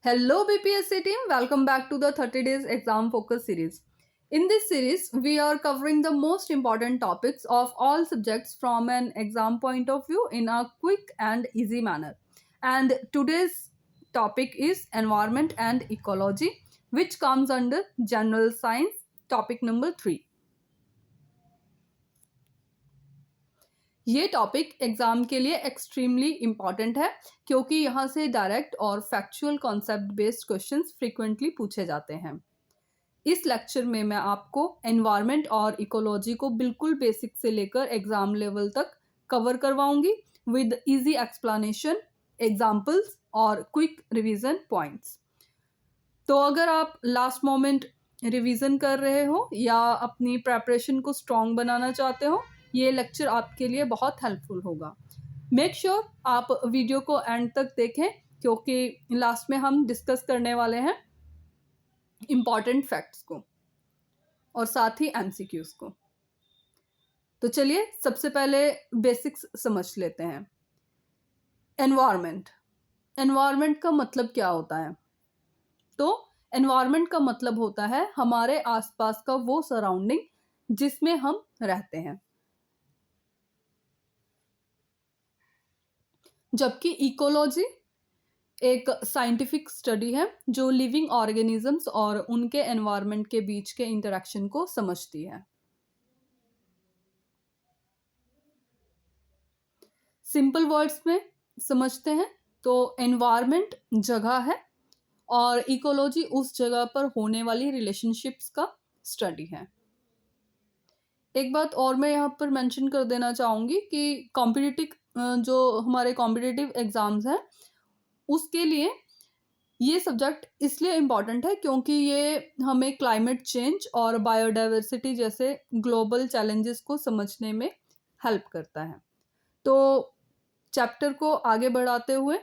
Hello BPSC team, welcome back to the 30 days exam focus series. In this series, we are covering the most important topics of all subjects from an exam point of view in a quick and easy manner. And today's topic is environment and ecology, which comes under general science, topic number 3. ये topic exam के लिए extremely important है क्योंकि यहाँ से direct और factual concept based questions frequently पूछे जाते हैं। इस लेक्चर में मैं आपको एनवायरनमेंट और इकोलॉजी को बिल्कुल बेसिक से लेकर एग्जाम लेवल तक कवर करवाऊंगी विद इजी एक्सप्लेनेशन, एग्जाम्पल्स और क्विक रिवीजन पॉइंट्स। तो अगर आप लास्ट मोमेंट रिवीजन कर रहे हो या अपनी प्रेपरेशन को स्ट्रॉन्ग बनाना चाहते हो, ये लेक्चर आपके लिए बहुत हेल्पफुल होगा। मेक श्योर आप वीडियो को एंड तक देखें क्योंकि लास्ट में हम डिस्कस करने वाले हैं इम्पॉर्टेंट फैक्ट्स को और साथ ही एमसीक्यूज को। तो चलिए सबसे पहले बेसिक्स समझ लेते हैं। एनवायरनमेंट का मतलब क्या होता है? तो एनवायरनमेंट का मतलब होता है हमारे आसपास का वो सराउंडिंग जिसमें हम रहते हैं, जबकि इकोलॉजी एक साइंटिफिक स्टडी है जो लिविंग ऑर्गेनिजम्स और उनके एनवायरनमेंट के बीच के इंटरेक्शन को समझती है। सिंपल वर्ड्स में समझते हैं तो एनवायरनमेंट जगह है और इकोलॉजी उस जगह पर होने वाली रिलेशनशिप्स का स्टडी है। एक बात और मैं यहाँ पर मेंशन कर देना चाहूँगी कि जो हमारे कॉम्पिटिटिव एग्ज़ाम्स हैं उसके लिए ये सब्जेक्ट इसलिए इम्पॉर्टेंट है क्योंकि ये हमें क्लाइमेट चेंज और बायोडाइवर्सिटी जैसे ग्लोबल चैलेंजेस को समझने में हेल्प करता है। तो चैप्टर को आगे बढ़ाते हुए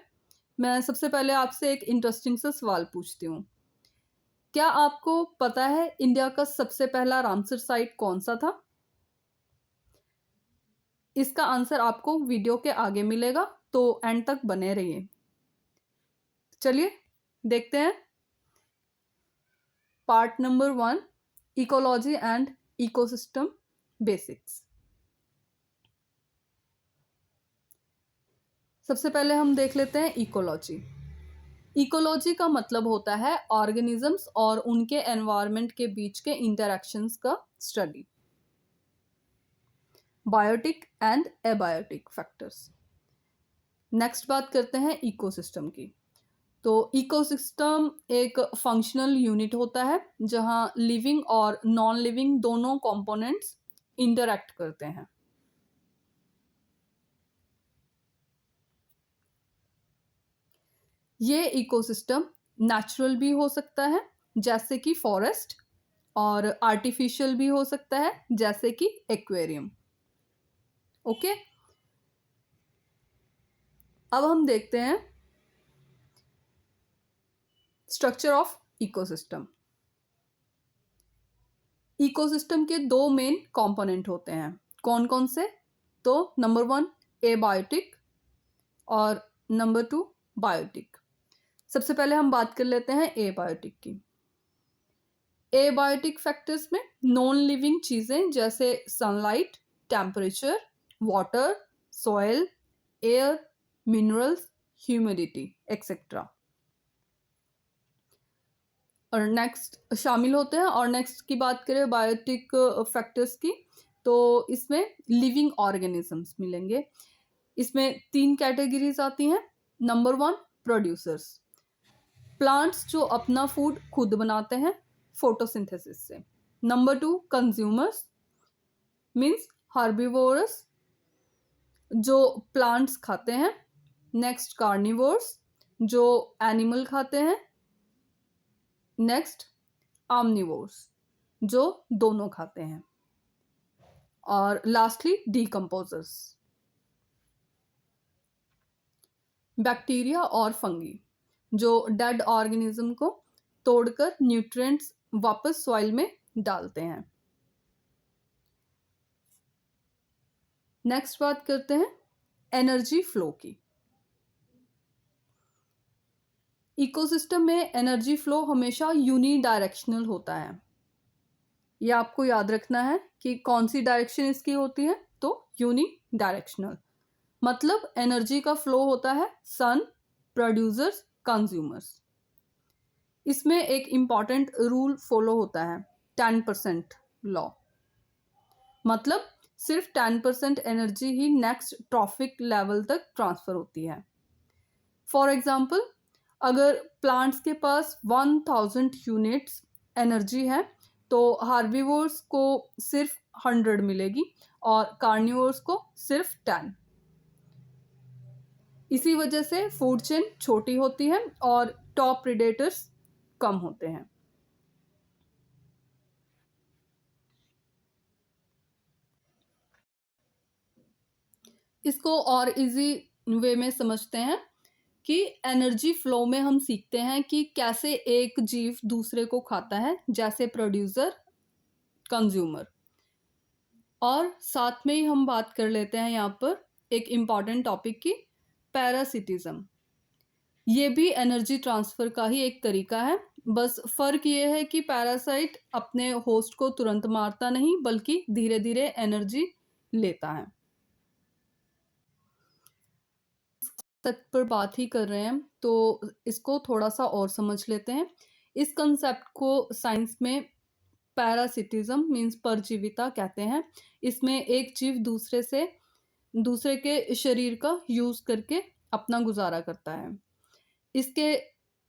मैं सबसे पहले आपसे एक इंटरेस्टिंग सा सवाल पूछती हूँ। क्या आपको पता है इंडिया का सबसे पहला रामसर साइट कौन सा था? इसका आंसर आपको वीडियो के आगे मिलेगा, तो एंड तक बने रहिए। चलिए देखते हैं part number 1, ecology and ecosystem basics. सबसे पहले हम देख लेते हैं इकोलॉजी। इकोलॉजी का मतलब होता है ऑर्गेनिजम्स और उनके एनवायरनमेंट के बीच के इंटरैक्शंस का study. Biotic and abiotic factors. Next बात करते हैं इकोसिस्टम की। तो इकोसिस्टम एक फंक्शनल यूनिट होता है जहां लिविंग और नॉन लिविंग दोनों कंपोनेंट्स इंटरैक्ट करते हैं। ये इकोसिस्टम नेचुरल भी हो सकता है जैसे कि फॉरेस्ट और आर्टिफिशियल भी हो सकता है जैसे कि एक्वेरियम। ओके, अब हम देखते हैं स्ट्रक्चर ऑफ इकोसिस्टम। इकोसिस्टम के दो मेन कंपोनेंट होते हैं। कौन कौन से? तो नंबर 1 एबायोटिक और नंबर 2 बायोटिक। सबसे पहले हम बात कर लेते हैं एबायोटिक की। एबायोटिक फैक्टर्स में नॉन लिविंग चीज़ें जैसे sunlight, temperature, water, soil, air, minerals, humidity etcetera और नेक्स्ट शामिल होते हैं। और नेक्स्ट की बात करें बायोटिक फैक्टर्स की, तो इसमें लिविंग ऑर्गेनिजम्स मिलेंगे। इसमें 3 कैटेगरीज आती हैं। नंबर 1 प्रोड्यूसर्स, प्लांट्स जो अपना फूड खुद बनाते हैं फोटोसिंथेसिस से। नंबर 2 कंज्यूमर्स मीन्स हर्बिवोरस जो प्लांट्स खाते हैं। नेक्स्ट कार्निवोर्स जो एनिमल खाते हैं। नेक्स्ट आमनिवोर्स जो दोनों खाते हैं। और लास्टली डीकम्पोजर्स, बैक्टीरिया और फंगी जो डेड ऑर्गेनिज्म को तोड़कर न्यूट्रिएंट्स वापस सॉइल में डालते हैं। नेक्स्ट बात करते हैं एनर्जी फ्लो की। इकोसिस्टम में एनर्जी फ्लो हमेशा यूनिडायरेक्शनल होता है। ये आपको याद रखना है कि कौन सी डायरेक्शन इसकी होती है, तो यूनिडायरेक्शनल। मतलब एनर्जी का फ्लो होता है सन, प्रोड्यूसर्स, कंज्यूमर्स। इसमें एक इम्पॉर्टेंट रूल फॉलो होता है 10% लॉ। मतलब सिर्फ 10% एनर्जी ही नेक्स्ट ट्रॉफिक लेवल तक ट्रांसफर होती है। फॉर एग्जाम्पल, अगर प्लांट्स के पास 1000 यूनिट्स एनर्जी है तो हार्बिवोर्स को सिर्फ 100 मिलेगी और कार्निवोर्स को सिर्फ 10। इसी वजह से फूड चेन छोटी होती है और टॉप प्रेडेटर्स कम होते हैं। इसको और इजी वे में समझते हैं कि एनर्जी फ्लो में हम सीखते हैं कि कैसे एक जीव दूसरे को खाता है, जैसे प्रोड्यूसर, कंज्यूमर। और साथ में ही हम बात कर लेते हैं यहाँ पर एक इम्पॉर्टेंट टॉपिक की, पैरासिटिज्म। ये भी एनर्जी ट्रांसफर का ही एक तरीका है, बस फर्क ये है कि पैरासाइट अपने होस्ट को तुरंत मारता नहीं बल्कि धीरे धीरे एनर्जी लेता है। तक पर बात ही कर रहे हैं तो इसको थोड़ा सा और समझ लेते हैं। इस कंसेप्ट को साइंस में पैरासिटिज्म मीन्स परजीविता कहते हैं। इसमें एक जीव दूसरे के शरीर का यूज करके अपना गुजारा करता है। इसके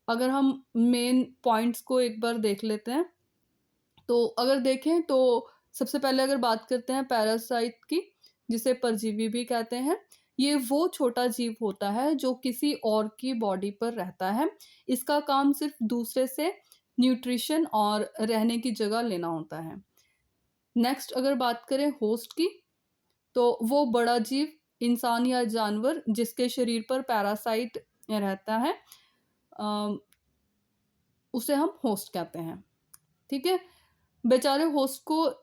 अगर हम मेन पॉइंट्स को एक बार देख लेते हैं तो अगर देखें तो सबसे पहले अगर बात करते हैं पैरासाइट की, जिसे परजीवी भी कहते हैं, ये वो छोटा जीव होता है जो किसी और की बॉडी पर रहता है। इसका काम सिर्फ दूसरे से न्यूट्रिशन और रहने की जगह लेना होता है। नेक्स्ट अगर बात करें होस्ट की, तो वो बड़ा जीव, इंसान या जानवर जिसके शरीर पर पैरासाइट रहता है, उसे हम होस्ट कहते हैं। ठीक है, बेचारे होस्ट को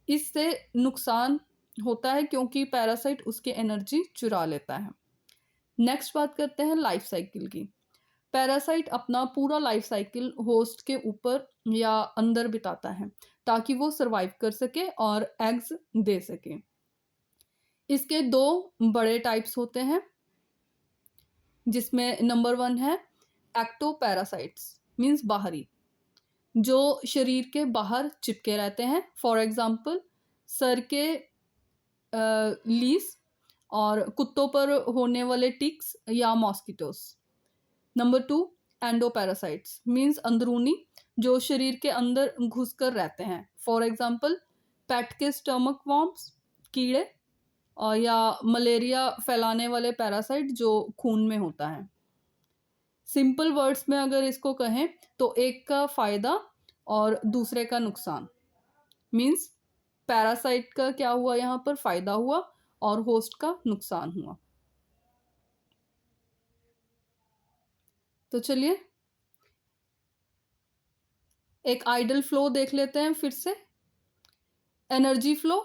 इससे नुकसान होता है क्योंकि पैरासाइट उसकी एनर्जी चुरा लेता है। नेक्स्ट बात करते हैं लाइफ साइकिल की। पैरासाइट अपना पूरा लाइफ साइकिल होस्ट के ऊपर या अंदर बिताता है ताकि वो सरवाइव कर सके और एग्स दे सके। इसके दो बड़े टाइप्स होते हैं, जिसमें नंबर 1 है एक्टोपैरासाइट्स मीन्स बाहरी, जो शरीर के बाहर चिपके रहते हैं। फॉर एग्जाम्पल सर के लीस और कुत्तों पर होने वाले टिक्स या मॉस्किटोस। नंबर 2 एंडोपैरासाइट्स मीन्स अंदरूनी, जो शरीर के अंदर घुसकर रहते हैं। फॉर एग्जाम्पल पेट के स्टमक वॉर्म्स, कीड़े, और या मलेरिया फैलाने वाले पैरासाइट जो खून में होता है। सिंपल वर्ड्स में अगर इसको कहें तो एक का फायदा और दूसरे का नुकसान। मीन्स पैरासाइट का क्या हुआ, यहाँ पर फायदा हुआ और होस्ट का नुकसान हुआ। तो चलिए एक आइडल फ्लो देख लेते हैं फिर से। एनर्जी फ्लो,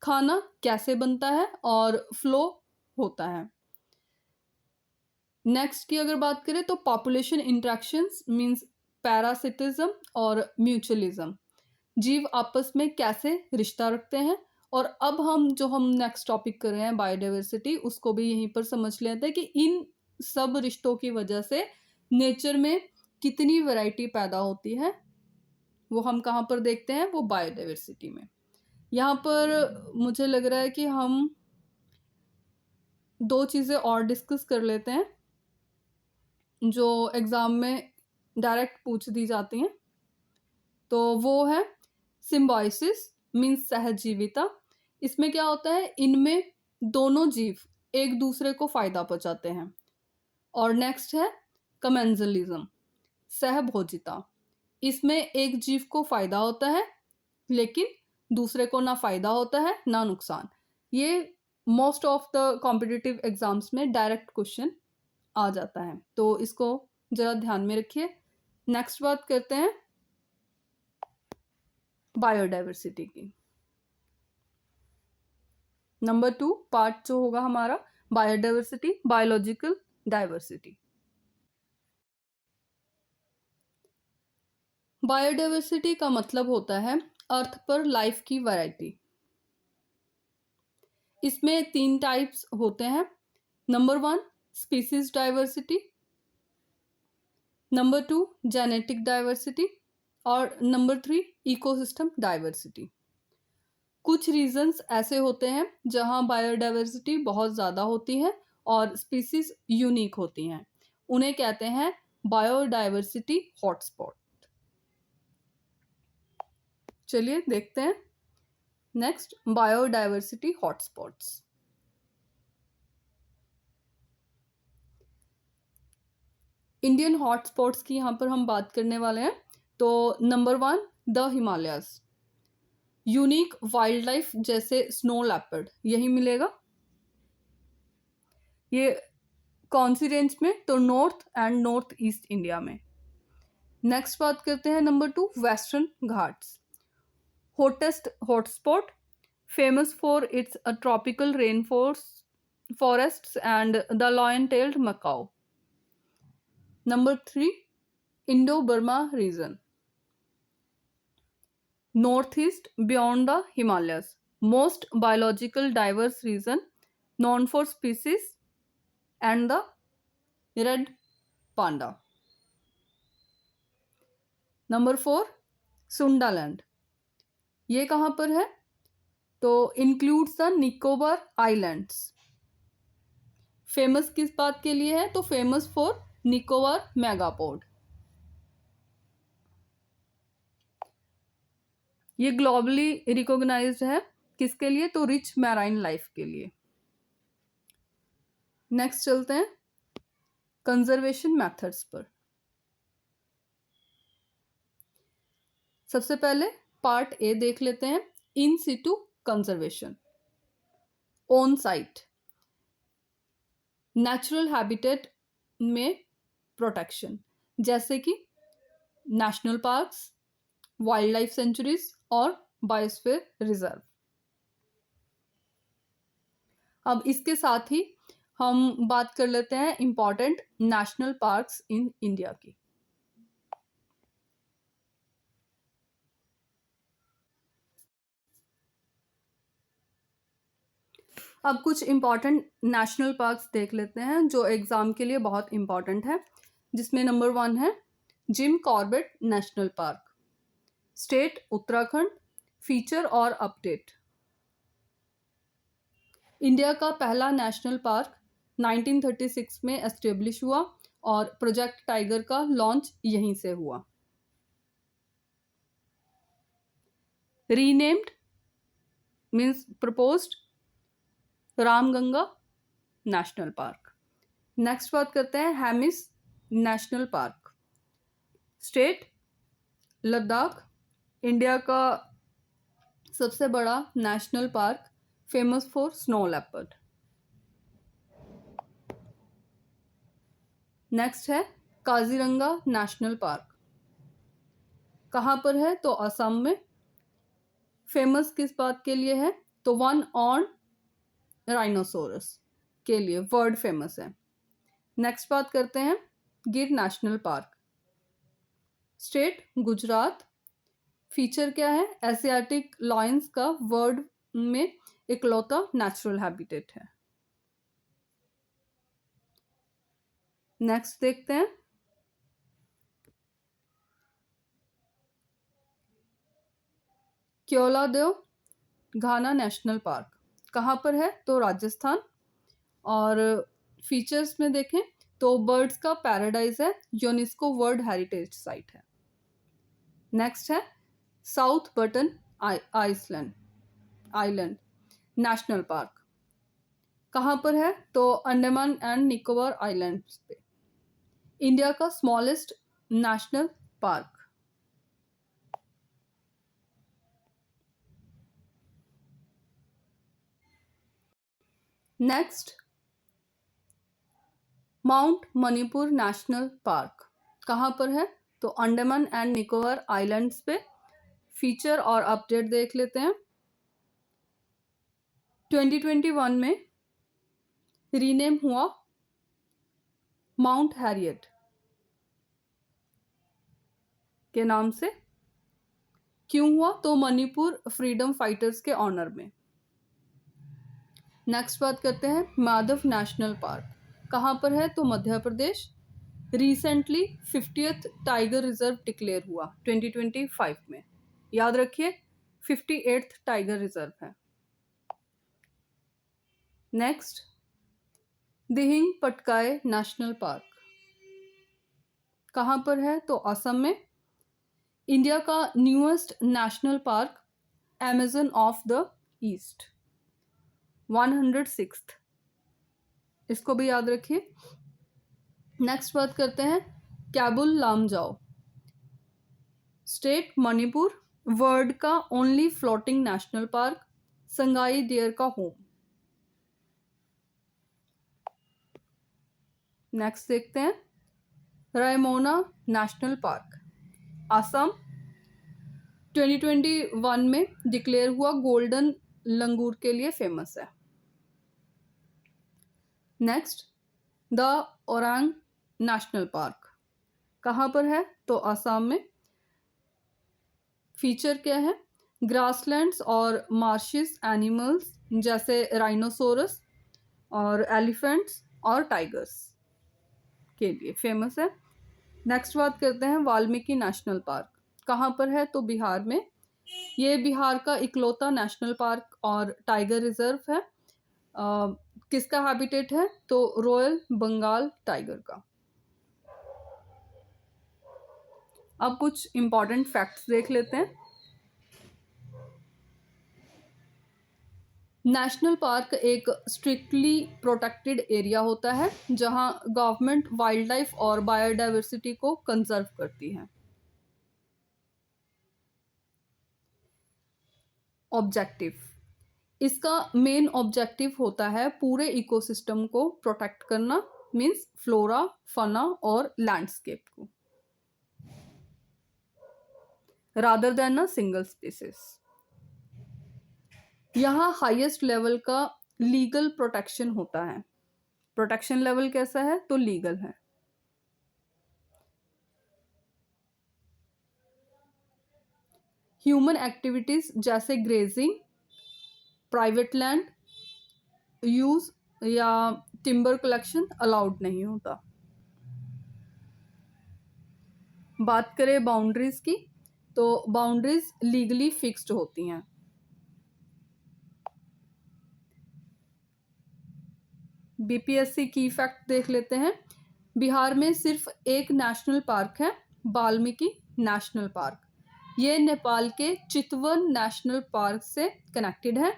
खाना कैसे बनता है और फ्लो होता है। नेक्स्ट की अगर बात करें तो पॉपुलेशन इंटरेक्शंस मींस पैरासिटिज्म और म्यूचुअलिज्म, जीव आपस में कैसे रिश्ता रखते हैं। और अब हम नेक्स्ट टॉपिक कर रहे हैं बायोडाइवर्सिटी, उसको भी यहीं पर समझ लेते हैं कि इन सब रिश्तों की वजह से नेचर में कितनी वैरायटी पैदा होती है। वो हम कहाँ पर देखते हैं, वो बायोडाइवर्सिटी में। यहाँ पर मुझे लग रहा है कि हम दो चीज़ें और डिस्कस कर लेते हैं जो एग्ज़ाम में डायरेक्ट पूछ दी जाती हैं। तो वो है सिम्बायोसिस मीन्स सहजीविता। इसमें क्या होता है, इनमें दोनों जीव एक दूसरे को फायदा पहुंचाते हैं। और नेक्स्ट है कमेंजलिज्म, सहभोजिता। इसमें एक जीव को फायदा होता है लेकिन दूसरे को ना फायदा होता है ना नुकसान। ये most of the competitive exams में डायरेक्ट क्वेश्चन आ जाता है, तो इसको जरा ध्यान में रखिए। नेक्स्ट बात करते हैं बायोडाइवर्सिटी की। नंबर 2 पार्ट जो होगा हमारा बायोडाइवर्सिटी, बायोलॉजिकल डाइवर्सिटी। बायोडाइवर्सिटी का मतलब होता है अर्थ पर लाइफ की वैरायटी। इसमें 3 टाइप्स होते हैं। Number 1 species diversity, number 2 genetic diversity और नंबर 3 इकोसिस्टम डाइवर्सिटी। कुछ रीजन्स ऐसे होते हैं जहां बायोडाइवर्सिटी बहुत ज़्यादा होती है और स्पीसीज यूनिक होती हैं, उन्हें कहते हैं बायोडाइवर्सिटी हॉटस्पॉट। चलिए देखते हैं next biodiversity hotspots. Indian hotspots की यहाँ पर हम बात करने वाले हैं। तो number 1 the Himalayas. Unique wild life जैसे स्नो लेपर्ड यही मिलेगा। ये कौन सी रेंज में? तो north and north east India में। नेक्स्ट बात करते हैं number 2 western Ghats. Hottest hotspot, famous for it's tropical rain forests and the lion-tailed macaw. Number 3 Indo-Burma region, northeast beyond the Himalayas, most biological diverse region known for species and the red panda. Number 4 Sundaland, ये कहाँ पर है? तो includes the Nicobar Islands. Famous किस बात के लिए है? तो फेमस फॉर निकोबार मेगापोड। ये ग्लोबली रिकॉग्नाइज्ड है किसके लिए? तो रिच मैराइन लाइफ के लिए। नेक्स्ट चलते हैं कंजर्वेशन मेथड्स पर। सबसे पहले पार्ट ए देख लेते हैं, in situ conservation. On site, natural habitat में प्रोटेक्शन, जैसे कि national parks, wild life sanctuaries और बायोस्फीयर रिजर्व। अब इसके साथ ही हम बात कर लेते हैं important national parks in India की। अब कुछ इंपॉर्टेंट नेशनल पार्क्स देख लेते हैं जो एग्जाम के लिए बहुत इंपॉर्टेंट है, जिसमें नंबर 1 है Jim Corbett national park, state Uttarakhand, feature और अपडेट। इंडिया का पहला नेशनल पार्क 1936 में एस्टेब्लिश हुआ और प्रोजेक्ट टाइगर का लॉन्च यहीं से हुआ। Renamed means proposed Ramganga national park. Next बात करते हैं Hemis national park, state Ladakh, India का सबसे बड़ा national park, famous for snow leopard. Next है काजीरंगा नेशनल पार्क, कहाँ पर है? तो असम में। फेमस किस बात के लिए है? तो 1 ऑन राइनोसोरस के लिए वर्ल्ड फेमस है। नेक्स्ट बात करते हैं गिर national park, state Gujarat, feature क्या है? एशियाटिक लायंस का वर्ल्ड में इकलौता नेचुरल हैबिटेट है। नेक्स्ट देखते हैं क्योलादेव घाना नेशनल पार्क, कहाँ पर है? तो राजस्थान। और फीचर्स में देखें तो बर्ड्स का पैराडाइज है, यूनेस्को वर्ल्ड हेरिटेज साइट है। नेक्स्ट है south button island national park, कहाँ पर है? तो अंडमान एंड निकोबार आइलैंड्स पे। इंडिया का smallest national park. Next mount Manipur national park, कहाँ पर है? तो अंडमान एंड निकोबार आइलैंड्स पे। फीचर और अपडेट देख लेते हैं। 2021 में रीनेम हुआ माउंट हैरियट के नाम से। क्यों हुआ? तो मणिपुर फ्रीडम फाइटर्स के ऑनर में। नेक्स्ट बात करते हैं माधव नेशनल पार्क कहाँ पर है? तो Madhya Pradesh. Recently 50th tiger reserve declared हुआ 2025 में। याद रखिए 58th टाइगर रिजर्व है। Next Dehing Patkai national park कहाँ पर है? तो असम में। इंडिया का newest national park Amazon of the east 106th, इसको भी याद रखिए। नेक्स्ट बात करते हैं कैबुल लामजाओ, स्टेट मणिपुर, वर्ल्ड का only floating national park, Sangai deer का होम। नेक्स्ट देखते हैं रायमोना नेशनल पार्क असम 2021 में डिक्लेयर हुआ, गोल्डन लंगूर के लिए फेमस है। Next the Orang national park कहाँ पर है? तो असम में। फीचर क्या है? ग्रासलैंड्स और मार्शिस एनिमल्स जैसे राइनोसोरस और एलिफेंट्स और टाइगर्स के लिए फेमस है। नेक्स्ट बात करते हैं वाल्मीकि नेशनल पार्क कहाँ पर है? तो बिहार में। ये बिहार का इकलौता नेशनल पार्क और टाइगर रिजर्व है। किसका हैबिटेट है? तो रॉयल बंगाल टाइगर का। अब कुछ इंपॉर्टेंट फैक्ट्स देख लेते हैं। नेशनल पार्क एक स्ट्रिक्टली प्रोटेक्टेड एरिया होता है जहां गवर्नमेंट वाइल्ड लाइफ और बायोडाइवर्सिटी को कंजर्व करती है। ऑब्जेक्टिव, इसका मेन ऑब्जेक्टिव होता है पूरे इकोसिस्टम को प्रोटेक्ट करना, मींस फ्लोरा फना और लैंडस्केप को, rather than a single species. यहाँ हाईएस्ट लेवल का लीगल प्रोटेक्शन होता है। प्रोटेक्शन लेवल कैसा है? तो लीगल है। ह्यूमन एक्टिविटीज जैसे ग्रेजिंग, प्राइवेट लैंड यूज या टिम्बर कलेक्शन अलाउड नहीं होता। बात करें बाउंड्रीज की, तो बाउंड्रीज लीगली फिक्स्ड होती हैं। बीपीएससी की फैक्ट देख लेते हैं। बिहार में सिर्फ एक नेशनल पार्क है, वाल्मीकि नेशनल पार्क। ये नेपाल के चितवन नेशनल पार्क से कनेक्टेड है।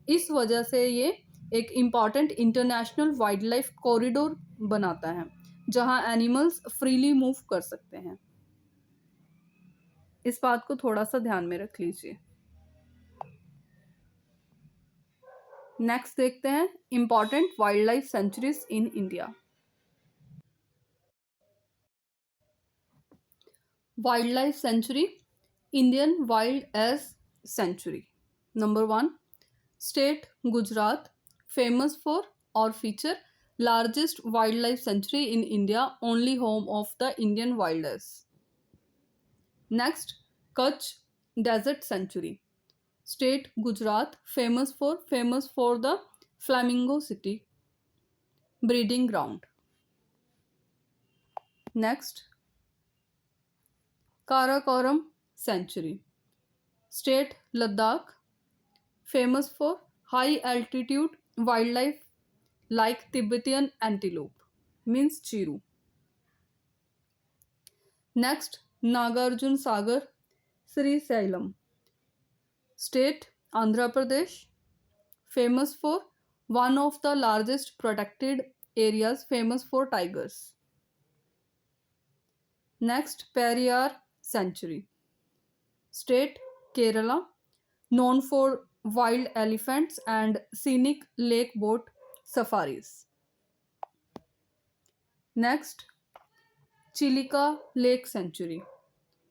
इस वजह से ये एक important international wild life corridor बनाता है जहां एनिमल्स फ्रीली मूव कर सकते हैं। इस बात को थोड़ा सा ध्यान में रख लीजिए। नेक्स्ट देखते हैं important wild life sanctuaries in India. Wild life sanctuary, Indian wild ass sanctuary. Number 1 state Gujarat, famous for और feature largest wild life sanctuary in India, only home of the Indian wild ass. Next Kutch desert sanctuary, state Gujarat, famous for the flamingo city breeding ground. Next Karakoram sanctuary, state Ladakh, famous for high altitude wildlife like Tibetan antelope means chiru. Next Nagarjuna Sagar Srisailam, state Andhra Pradesh, famous for one of the largest protected areas, famous for tigers. Next Periyar sanctuary, state Kerala, known for wild elephants and scenic lake boat safaris. Next Chilika Lake Sanctuary,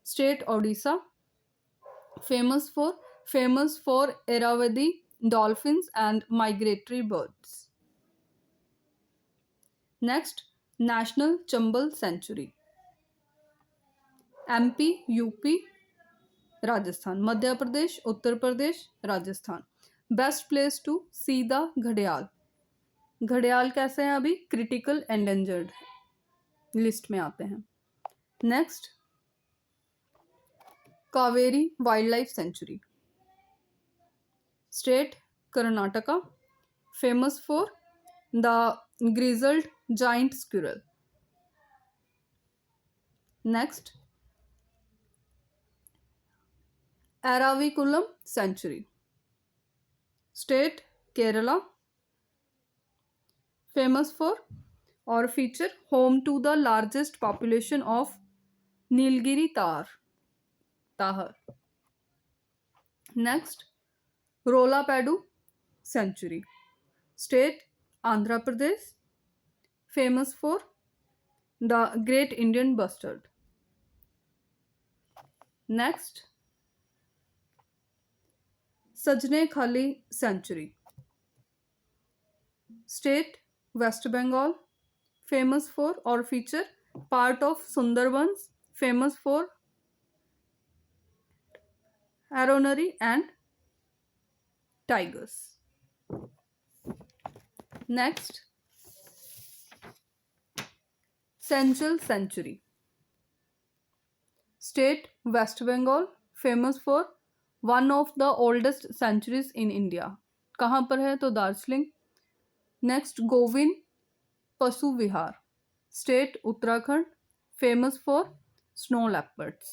state Odisha, famous for Irrawaddy dolphins and migratory birds. Next National Chambal Sanctuary, MP, UP, Rajasthan, Madhya Pradesh, Uttar Pradesh, Rajasthan. Best place to see the घड़ियाल, घड़ियाल कैसे हैं अभी? Critical endangered list में आते हैं। Next, Kaveri wild life sanctuary, state Karnataka, famous for the grizzled giant squirrel. Next, Eravikulam sanctuary, state Kerala, famous for और feature home to the largest population of Nilgiri tahr. Next, Rollapadu sanctuary, state Andhra Pradesh, famous for the great Indian bustard. Next, Sajnekhali sanctuary, state waste Bengal, famous for और feature part of Sundarbans, famous for एरोनरी and tigers. Next, central sanctuary, state waste Bengal, famous for one of the oldest sanctuaries in India. कहाँ पर है? तो Darjeeling. Next, Govind Pashu Vihar, state Uttarakhand, famous for snow leopards.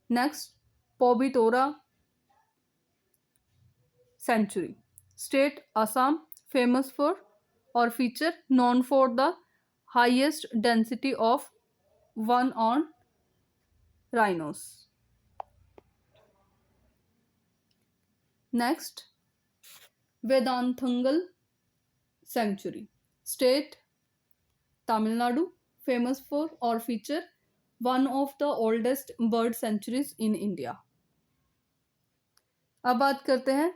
Next, Pobitora sanctuary, state Assam, famous for और feature known for the highest density of one ऑन rhinos. Next, Vedanthangal Sanctuary, State Tamil Nadu, famous for or feature one of the oldest bird sanctuaries in India. अब बात करते हैं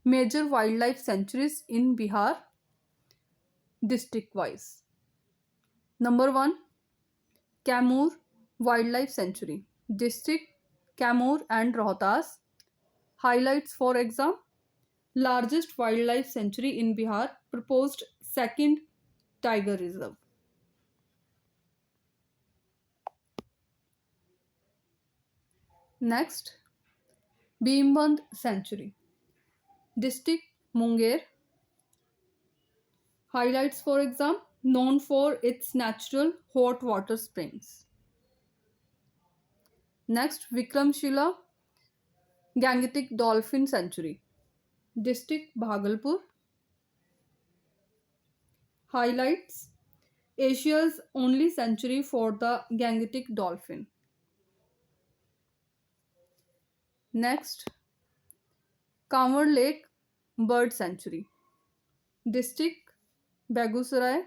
major wild life sanctuaries in Bihar district wise. Number 1, Kaimur wild life sanctuary, district Kaimur and Rohtas. Highlights for exam: largest wildlife sanctuary in Bihar, proposed second tiger reserve. Next, Bhimband Sanctuary, district Munger. Highlights for exam: known for its natural hot water springs. Next, Vikramshila Gangetic Dolphin Sanctuary, district Bhagalpur. Highlights: Asia's only sanctuary for the Gangetic dolphin. Next, Kanwar Lake Bird Sanctuary, district Begusarai.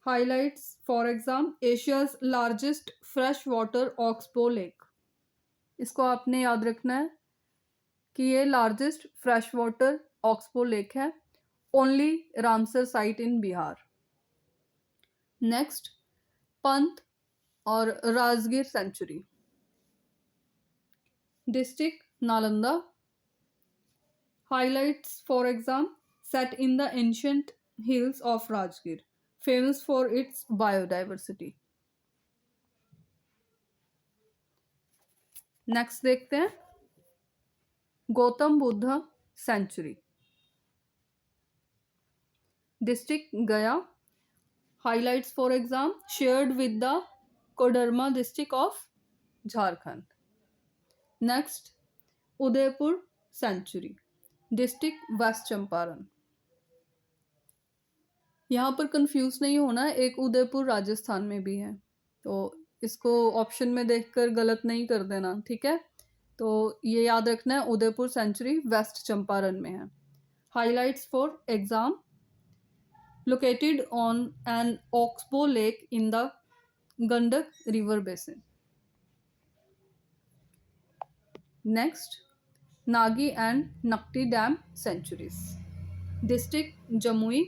Highlights for exam: Asia's largest freshwater oxbow lake. इसको आपने याद रखना है कि ये largest fresh water oxbow lake है, only Ramsar site in Bihar. Next, Pant और Rajgir sanctuary, district Nalanda. Highlights for exam: set in the ancient hills of Rajgir, famous for its biodiversity. Next देखते हैं Gautam Buddha sanctuary, district Gaya. Highlights for exam: shared with the Koderma district of Jharkhand. Next, Udaipur sanctuary, district West Champaran. यहाँ पर confuse नहीं होना, एक उदयपुर राजस्थान में भी है, तो इसको ऑप्शन में देखकर गलत नहीं कर देना, ठीक है। तो ये याद रखना है, उदयपुर सेंचुरी वेस्ट चंपारण में है। Highlights for exam: located on an oxbow lake in the Gandak river basin. Next, Nagi and Nakti dam sanctuaries, district Jamui.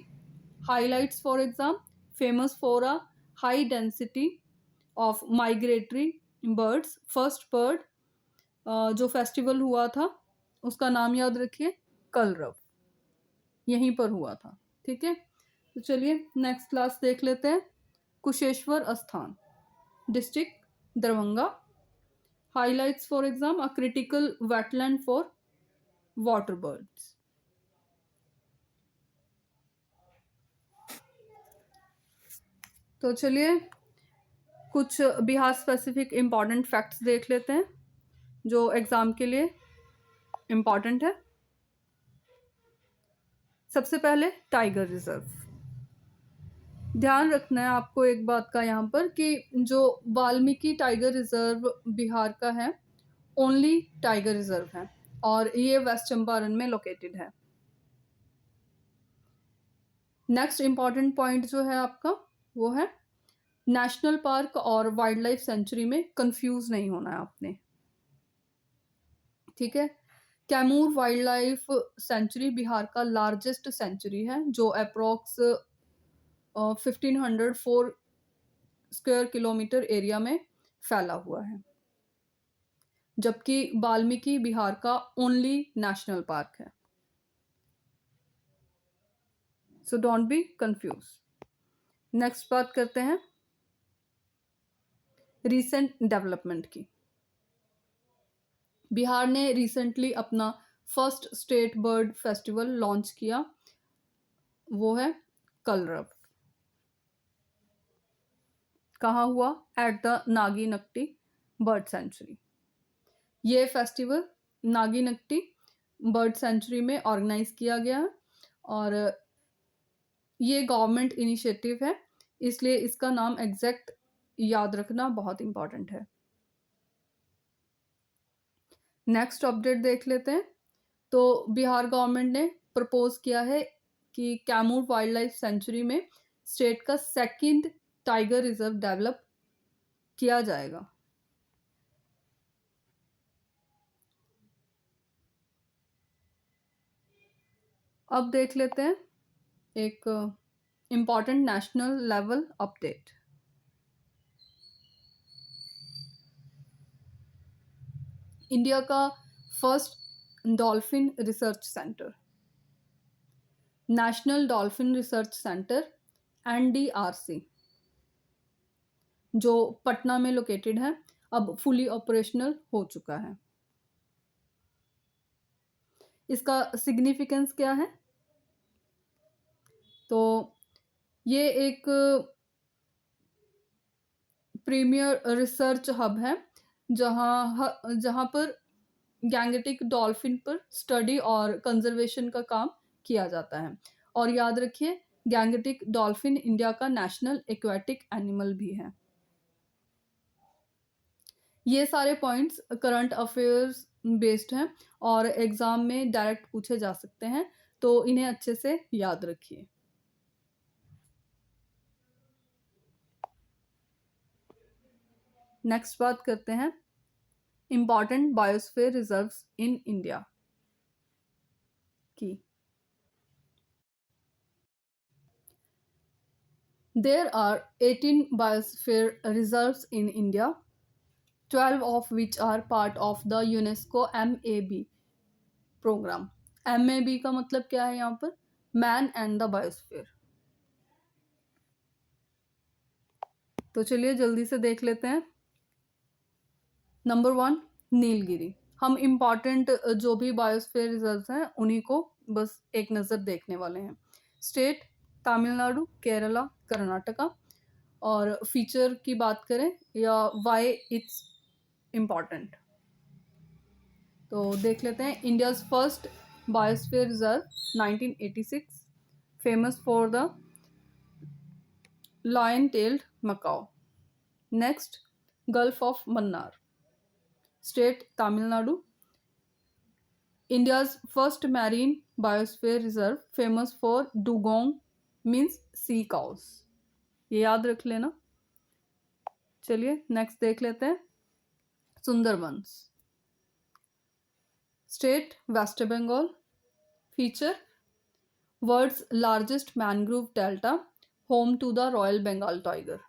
Highlights for exam: famous for a high density of migratory birds. First bird जो festival हुआ था उसका नाम याद रखिए, कलरव, यहीं पर हुआ था। ठीक है, तो चलिए नेक्स्ट क्लास देख लेते हैं। कुशेश्वर स्थान, district Darbhanga. Highlights for exam, a critical wetland for water birds. तो चलिए कुछ बिहार स्पेसिफिक इम्पॉर्टेंट फैक्ट्स देख लेते हैं जो एग्जाम के लिए इम्पॉर्टेंट है। सबसे पहले टाइगर रिजर्व। ध्यान रखना है आपको एक बात का यहाँ पर कि जो वाल्मीकि टाइगर रिजर्व बिहार का है, ओनली टाइगर रिजर्व है और ये वेस्ट चंपारण में लोकेटेड है। नेक्स्ट इम्पॉर्टेंट पॉइंट जो है आपका वो है नेशनल पार्क और वाइल्ड लाइफ सेंचुरी में कंफ्यूज नहीं होना है आपने। ठीक है, Kaimur wild life sanctuary Bihar का लार्जेस्ट सेंचुरी है जो अप्रोक्स 1504 स्क्वायर किलोमीटर एरिया में फैला हुआ है, जबकि वाल्मीकि बिहार का ओनली नेशनल पार्क है। So don't be confuse. Next बात करते हैं रीसेंट डेवलपमेंट की। बिहार ने रिसेंटली अपना first state bird festival launch किया, वो है कलरव। कहाँ हुआ? At the Nagi Nakti bird sanctuary. ये festival Nagi Nakti bird sanctuary में ऑर्गेनाइज किया गया है और ये गवर्नमेंट इनिशिएटिव है, इसलिए इसका नाम एग्जैक्ट याद रखना बहुत इंपॉर्टेंट है। नेक्स्ट अपडेट देख लेते हैं। तो बिहार गवर्नमेंट ने प्रपोज किया है कि कैमूर वाइल्ड लाइफ सेंचुरी में स्टेट का सेकंड टाइगर रिजर्व डेवलप किया जाएगा। अब देख लेते हैं एक important national level update. India का first dolphin research centre, national dolphin research centre NDRC, जो पटना में लोकेटेड है, अब फुली ऑपरेशनल हो चुका है। इसका सिग्निफिकेंस क्या है? तो ये एक प्रीमियर रिसर्च हब है जहाँ पर गैंगेटिक डॉल्फिन पर स्टडी और कंजर्वेशन का काम किया जाता है। और याद रखिए गैंगेटिक डॉल्फिन इंडिया का नेशनल एक्वेटिक एनिमल भी है। ये सारे पॉइंट्स करंट अफेयर्स बेस्ड हैं और एग्जाम में डायरेक्ट पूछे जा सकते हैं, तो इन्हें अच्छे से याद रखिए। नेक्स्ट बात करते हैं इम्पॉर्टेंट बायोस्फीयर रिजर्व्स इन इंडिया की। There are 18 biosphere reserves in India, 12 of which are part of the UNESCO MAB program. MAB का मतलब क्या है यहाँ पर? Man and the biosphere. तो चलिए जल्दी से देख लेते हैं। नंबर 1 नीलगिरी। हम इम्पॉर्टेंट जो भी बायोस्फीयर रिजर्व्स हैं उन्हीं को बस एक नज़र देखने वाले हैं। स्टेट तमिलनाडु, केरला, कर्नाटका। और फीचर की बात करें या वाई इट्स इम्पॉर्टेंट, तो देख लेते हैं। India's first biosphere reserve 1986, famous for the lion tailed macaque. Next gulf of Mannar, state Tamil Nadu. India's first marine biosphere reserve, famous for dugong means sea cows, ये याद रख लेना। चलिए नेक्स्ट देख लेते हैं Sundarbans, state waste Bengal. Feature world's largest mangrove delta, home to the royal Bengal tiger.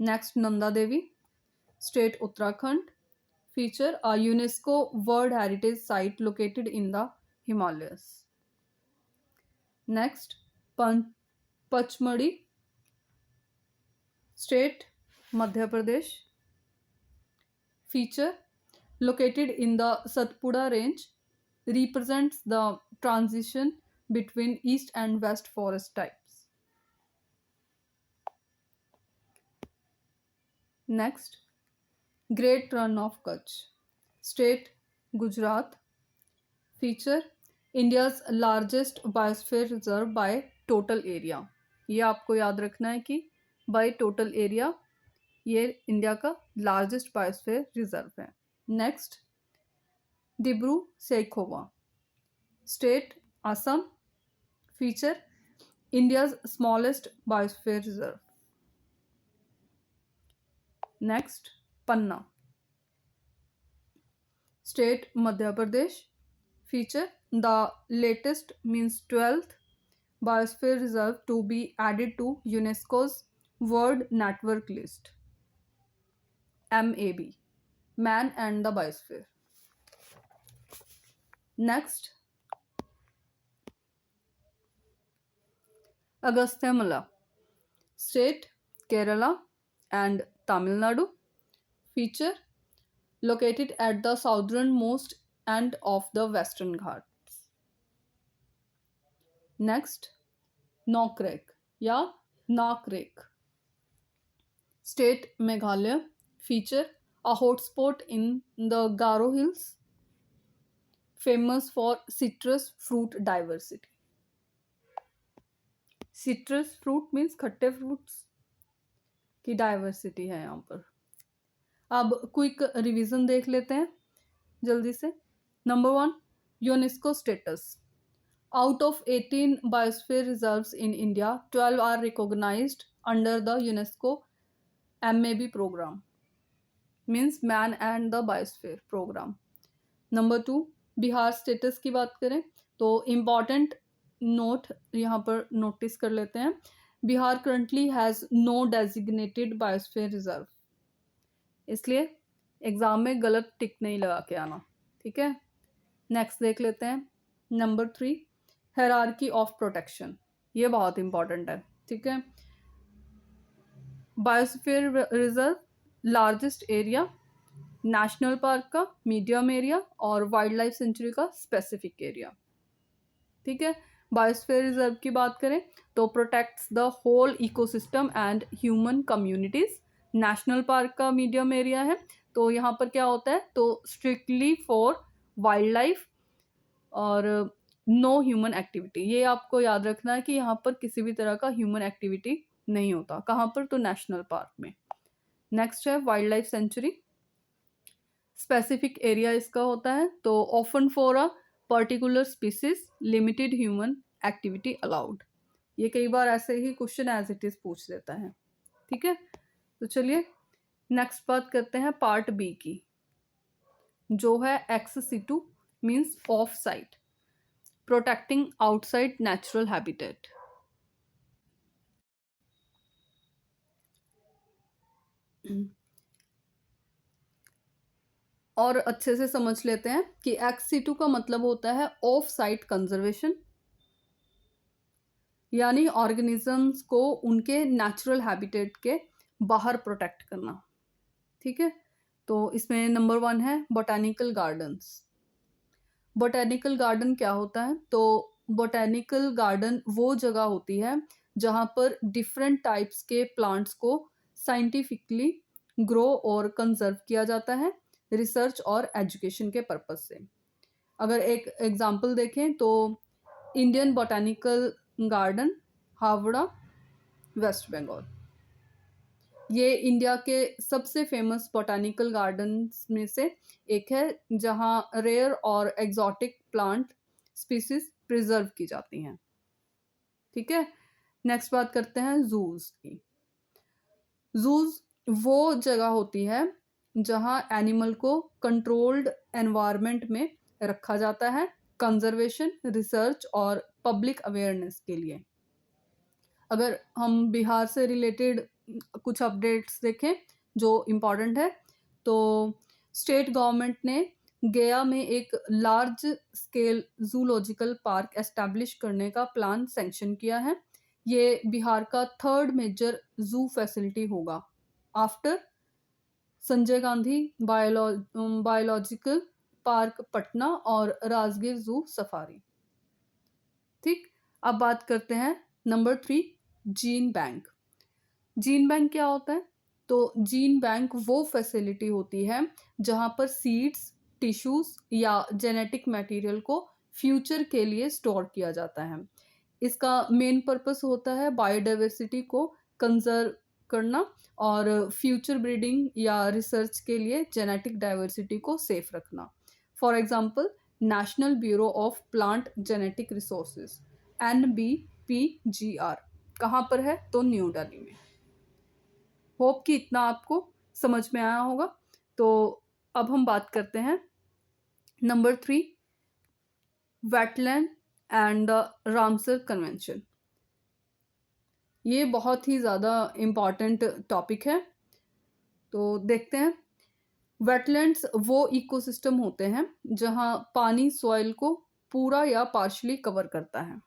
Next Nanda Devi, state Uttarakhand, feature a UNESCO World Heritage Site located in the Himalayas. Next, Pachmadi, state Madhya Pradesh, feature located in the Satpura range, represents the transition between east and west forest types. Next, Great Run of Kutch, state Gujarat, feature India's largest biosphere reserve by total area. ये आपको याद रखना है कि by total area ये India का largest biosphere reserve है. Next, Dibru Saikhowa, state Assam, feature India's smallest biosphere reserve. Next, Panna, state Madhya Pradesh, feature the latest means 12th biosphere reserve to be added to UNESCO's world network list, MAB, Man and the Biosphere. Next, Agasthyamala, state Kerala and Tamil Nadu, feature located at the southernmost end of the Western Ghats. Next, Nokrek या Nakrek, state Meghalaya, feature a hotspot in the Garo Hills, famous for citrus fruit diversity. Citrus fruit means खट्टे fruits की diversity है यहाँ पर. अब quick revision देख लेते हैं जल्दी से. Number 1, UNESCO status. Out of 18 biosphere reserves in India, 12 are recognized under the UNESCO MAB program, means Man and the Biosphere program. Number 2, Bihar status की बात करें तो इम्पॉर्टेंट नोट यहाँ पर नोटिस कर लेते हैं. Bihar currently has no designated biosphere reserve, इसलिए एग्ज़ाम में गलत टिक नहीं लगा के आना. ठीक है. नेक्स्ट देख लेते हैं. Number 3, hierarchy of protection. ये बहुत इंपॉर्टेंट है. ठीक है. Biosphere reserve largest area, national park का मीडियम एरिया और वाइल्ड लाइफ सेंचुरी का स्पेसिफिक एरिया. ठीक है. बायोस्फीयर रिजर्व की बात करें तो protects the whole ecosystem and human communities. National park का मीडियम एरिया है तो यहाँ पर क्या होता है तो स्ट्रिक्टली फॉर वाइल्ड लाइफ और नो ह्यूमन एक्टिविटी. ये आपको याद रखना है कि यहाँ पर किसी भी तरह का ह्यूमन एक्टिविटी नहीं होता. कहाँ पर तो नेशनल पार्क में. नेक्स्ट है wild life sanctuary. Specific area इसका होता है तो often for a particular species, limited human activity allowed. ये कई बार ऐसे ही क्वेश्चन एज इट इज पूछ देता है. ठीक है. तो चलिए नेक्स्ट बात करते हैं पार्ट बी की, जो है ex-situ means of site, protecting outside natural habitat. और अच्छे से समझ लेते हैं कि ex-situ का मतलब होता है ऑफ साइट कंजर्वेशन, यानी ऑर्गेनिजम्स को उनके नेचुरल हैबिटेट के बाहर प्रोटेक्ट करना. ठीक है. तो इसमें नंबर 1 है बोटैनिकल गार्डन्स. बोटैनिकल गार्डन क्या होता है तो बोटैनिकल गार्डन वो जगह होती है जहाँ पर डिफरेंट टाइप्स के प्लांट्स को साइंटिफिकली ग्रो और कंजर्व किया जाता है रिसर्च और एजुकेशन के पर्पस से. अगर एक एग्जांपल देखें तो Indian botanical garden Howrah, West Bengal. ये इंडिया के सबसे फेमस बोटैनिकल गार्डन्स में से एक है जहाँ रेयर और एग्जॉटिक प्लांट स्पीसीज प्रिजर्व की जाती हैं. ठीक है. नेक्स्ट बात करते हैं जूज की. जूज वो जगह होती है जहाँ एनिमल को कंट्रोल्ड एनवायरनमेंट में रखा जाता है कंजर्वेशन, रिसर्च और पब्लिक अवेयरनेस के लिए. अगर हम बिहार से रिलेटेड कुछ अपडेट्स देखें जो इम्पॉर्टेंट है। तो स्टेट गवर्नमेंट ने गया में एक large scale zoological park establish करने का प्लान सैंक्शन किया है। ये बिहार का थर्ड मेजर जू फैसिलिटी होगा after Sanjay Gandhi biological park Patna और राजगीर जू सफारी। ठीक, अब बात करते हैं number 3, gene bank. Gene bank क्या होता है? तो जीन बैंक वो फैसिलिटी होती है जहां पर सीड्स, टिश्यूज या जेनेटिक मटेरियल को फ्यूचर के लिए स्टोर किया जाता है। इसका मेन पर्पस होता है बायोडाइवर्सिटी को कंजर्व करना और फ्यूचर ब्रीडिंग या रिसर्च के लिए जेनेटिक डाइवर्सिटी को सेफ रखना। For example national bureau of plant genetic resources NBPGR कहाँ पर है? तो न्यू दिल्ली में। होप कि इतना आपको समझ में आया होगा। तो अब हम बात करते हैं number 3, wetland and Ramsar convention. ये बहुत ही ज़्यादा इम्पॉर्टेंट टॉपिक है। तो देखते हैं। वेटलैंड्स वो इकोसिस्टम होते हैं जहाँ पानी सॉइल को पूरा या पार्शली कवर करता है।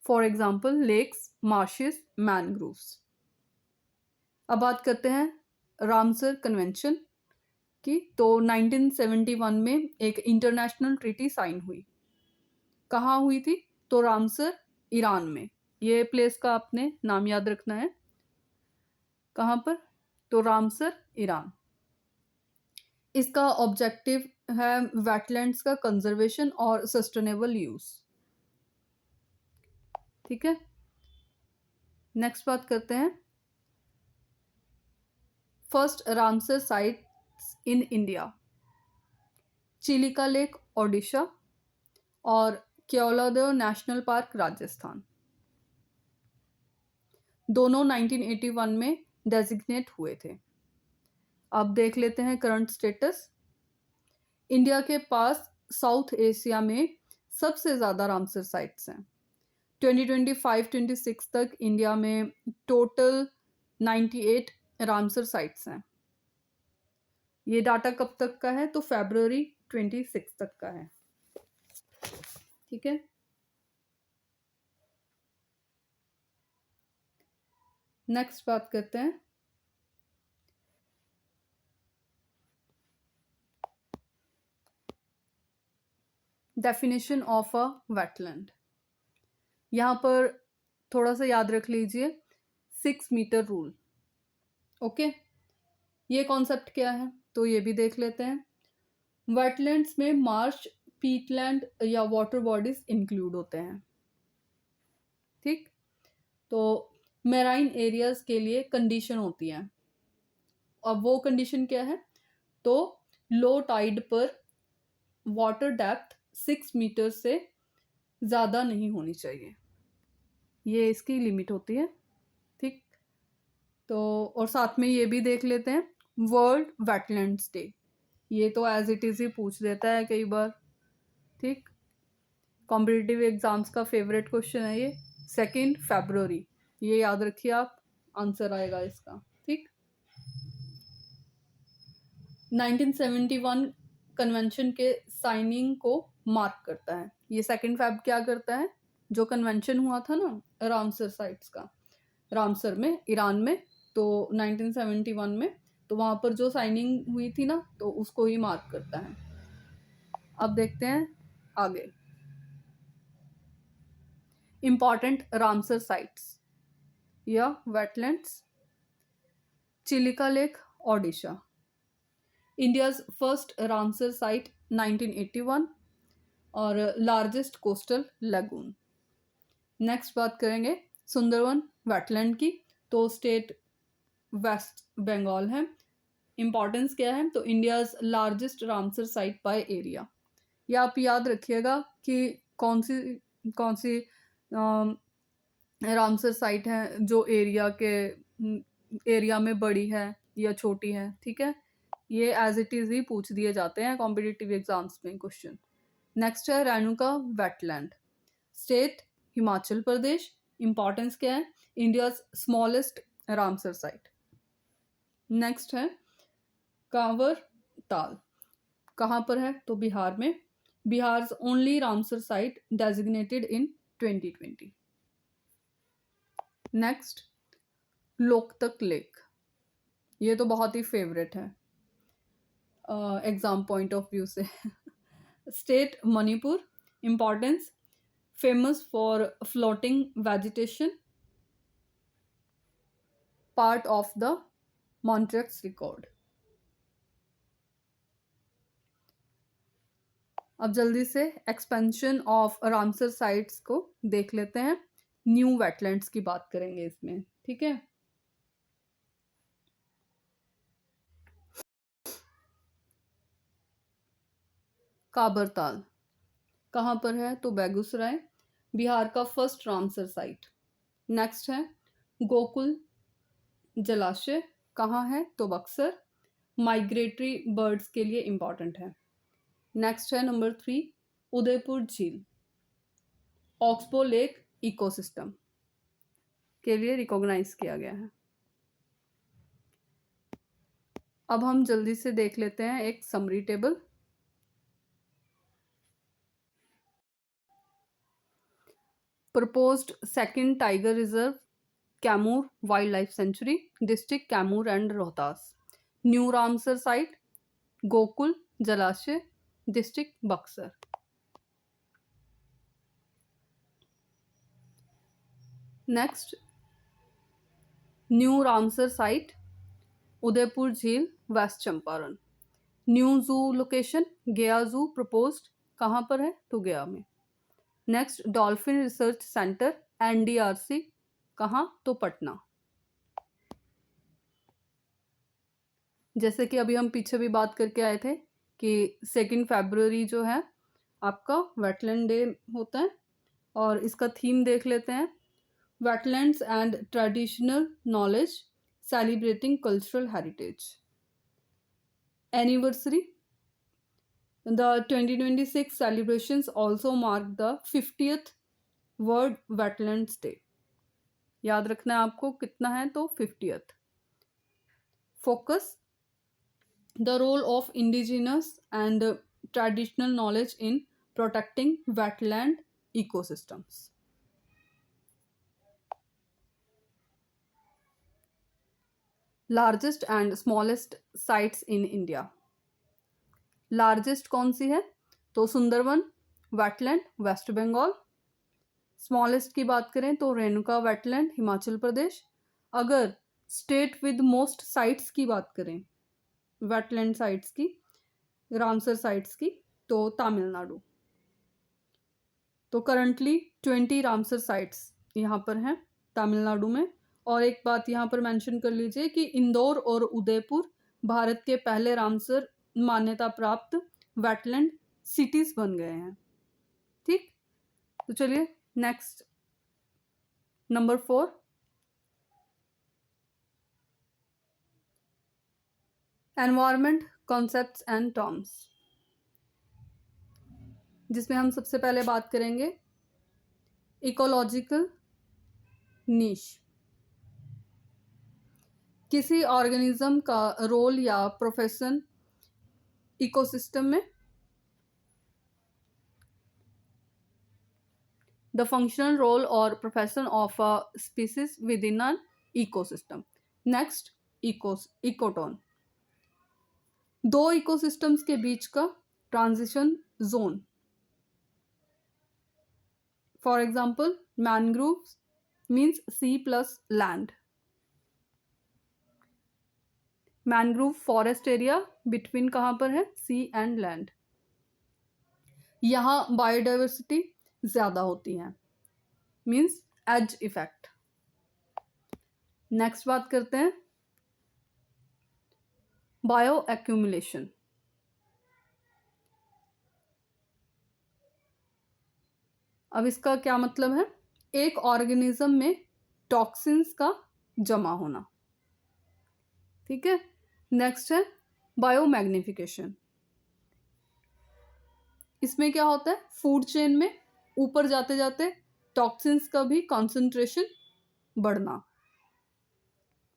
For example lakes, marshes, mangroves. अब बात करते हैं रामसर कन्वेंशन की। तो 1971 में एक इंटरनेशनल ट्रीटी साइन हुई। कहाँ हुई थी? तो रामसर, ईरान में। ये प्लेस का आपने नाम याद रखना है। कहाँ पर? तो रामसर, ईरान। इसका ऑब्जेक्टिव है वेटलैंड्स का कंजर्वेशन और सस्टेनेबल यूज। ठीक है, नेक्स्ट बात करते हैं first Ramsar sites in India. Chilika lake, Odisha और केओलादेव नेशनल पार्क, राजस्थान। दोनों 1981 में डेजिग्नेट हुए थे। अब देख लेते हैं करंट स्टेटस। इंडिया के पास साउथ एशिया में सबसे ज़्यादा रामसर साइट्स हैं। 2025-26 तक इंडिया में टोटल 98 रामसर साइट्स हैं। ये डाटा कब तक का है? तो February 26 तक का है। ठीक है, नेक्स्ट बात करते हैं डेफिनेशन ऑफ अ वेटलैंड। यहाँ पर थोड़ा सा याद रख लीजिए 6 मीटर रूल। ओके, ये कॉन्सेप्ट क्या है तो ये भी देख लेते हैं। वेटलैंड्स में मार्श, पीटलैंड या वाटर बॉडीज इंक्लूड होते हैं। ठीक, तो मैराइन एरियाज के लिए कंडीशन होती है। अब वो कंडीशन क्या है? तो लो टाइड पर वाटर डेप्थ 6 मीटर से ज़्यादा नहीं होनी चाहिए, ये इसकी लिमिट होती है। ठीक, तो और साथ में ये भी देख लेते हैं वर्ल्ड वेटलैंड्स डे। ये तो एज इट इज़ ही पूछ देता है कई बार। ठीक, कॉम्पिटिटिव एग्जाम्स का फेवरेट क्वेश्चन है ये। 2 फरवरी, ये याद रखिए आप, आंसर आएगा इसका। ठीक, 1971 कन्वेंशन के साइनिंग को मार्क करता है। ये 2 फेब क्या करता है? जो कन्वेंशन हुआ था ना रामसर साइट्स का, रामसर में, ईरान में, तो 1971 में, तो वहाँ पर जो साइनिंग हुई थी ना, तो उसको ही मार्क करता है। अब देखते हैं आगे इम्पॉर्टेंट रामसर साइट्स या wetlands. Chilika lake, Odisha, India's first Ramsar site 1981 और लार्जेस्ट कोस्टल लगून। नेक्स्ट बात करेंगे सुंदरवन वेटलैंड की। तो स्टेट वेस्ट बंगाल है। इम्पॉर्टेंस क्या है? तो India's largest Ramsar site by area. ये आप याद रखिएगा कि कौन सी रामसर साइट है जो एरिया में बड़ी है या छोटी है। ठीक है, ये एज इट इज़ ही पूछ दिए जाते हैं कॉम्पिटिटिव एग्जाम्स में क्वेश्चन। नेक्स्ट है Renuka wetland, state Himachal Pradesh, importance क्या है, India's smallest Ramsar site. Next है कांवर ताल, कहाँ पर है, तो बिहार में, Bihar only Ramsar site designated in 2020। Next Loktak lake, ये तो बहुत ही फेवरेट है एग्जाम पॉइंट ऑफ व्यू से। State Manipur, importance famous for floating vegetation, part of the Montreux record. अब जल्दी से एक्सपेंशन ऑफ रामसर साइट्स को देख लेते हैं, न्यू वेटलैंड्स की बात करेंगे इसमें, ठीक है। काबरताल कहाँ पर है, तो बेगूसराय, बिहार का फर्स्ट रामसर साइट। नेक्स्ट है गोकुल जलाशय, कहाँ है, तो बक्सर, माइग्रेटरी बर्ड्स के लिए इंपॉर्टेंट है। नेक्स्ट है नंबर 3 उदयपुर झील, ऑक्सबो लेक इकोसिस्टम के लिए रिकॉग्नाइज किया गया है। अब हम जल्दी से देख लेते हैं एक summary table. Proposed second tiger reserve Kaimur wild life sanctuary, district Kaimur and Rohtas. New Ramsar site Gokul Jalashay, district Buxar. Next new Ramsar site Udaipur Jheel West Champaran. New zoo location Gaya zoo proposed, कहाँ पर है, तो गया में। Next dolphin research centre NDRC, कहाँ, तो पटना। जैसे कि अभी हम पीछे भी बात करके आए थे कि 2 फरवरी जो है आपका वेटलैंड डे होता है, और इसका थीम देख लेते हैं, wetlands and traditional knowledge celebrating cultural heritage. Anniversary, the 2026 celebrations also mark the 50th World Wetlands Day। याद रखना है आपको कितना है, तो 50th। Focus the role of indigenous and traditional knowledge in protecting wetland ecosystems। Largest and smallest sites in India, largest कौन सी है, तो सुंदरवन वेटलैंड वेस्ट बंगाल। स्मॉलेस्ट की बात करें तो रेणुका वेटलैंड हिमाचल प्रदेश। अगर स्टेट विद मोस्ट साइट्स की बात करें, वेटलैंड साइट्स की, रामसर साइट्स की, तो तमिलनाडु। तो करंटली 20 रामसर साइट्स यहाँ पर हैं तमिलनाडु में। और एक बात यहाँ पर मेंशन कर लीजिए कि इंदौर और उदयपुर भारत के पहले रामसर मान्यता प्राप्त वेटलैंड सिटीज बन गए हैं, ठीक। तो चलिए next number 4 environment concepts and terms, जिसमें हम सबसे पहले बात करेंगे इकोलॉजिकल नीश, किसी ऑर्गेनिज्म का रोल या प्रोफेशन इकोसिस्टम में। द फंक्शनल रोल और profession of a species within an ecosystem. Next ecotone, दो इकोसिस्टम्स के बीच का transition zone. For example mangrove means sea plus land, mangrove forest area between कहाँ पर है, सी एंड लैंड। यहाँ बायोडाइवर्सिटी ज़्यादा होती है, मीन्स एज इफेक्ट। नेक्स्ट बात करते हैं बायो एक्यूमुलेशन, अब इसका क्या मतलब है, एक ऑर्गेनिज्म में टॉक्सिन्स का जमा होना, ठीक है। नेक्स्ट है बायोमैग्निफिकेशन, इसमें क्या होता है, फूड चेन में ऊपर जाते जाते टॉक्सिन्स का भी कॉन्सेंट्रेशन बढ़ना।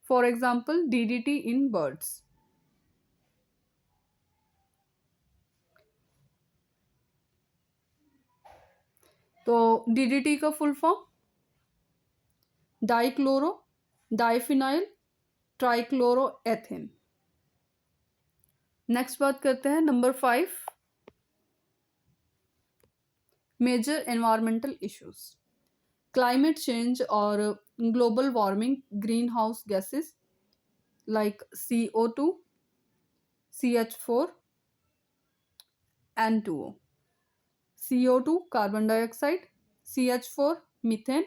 For example DDT in birds. तो DDT का full form dichloro diphenyl trichloroethane. Next बात करते हैं number 5, major environmental issues. Climate change और global warming green house gases like CO2, CH4, N2O। CO2 carbon dioxide, CH4 methane,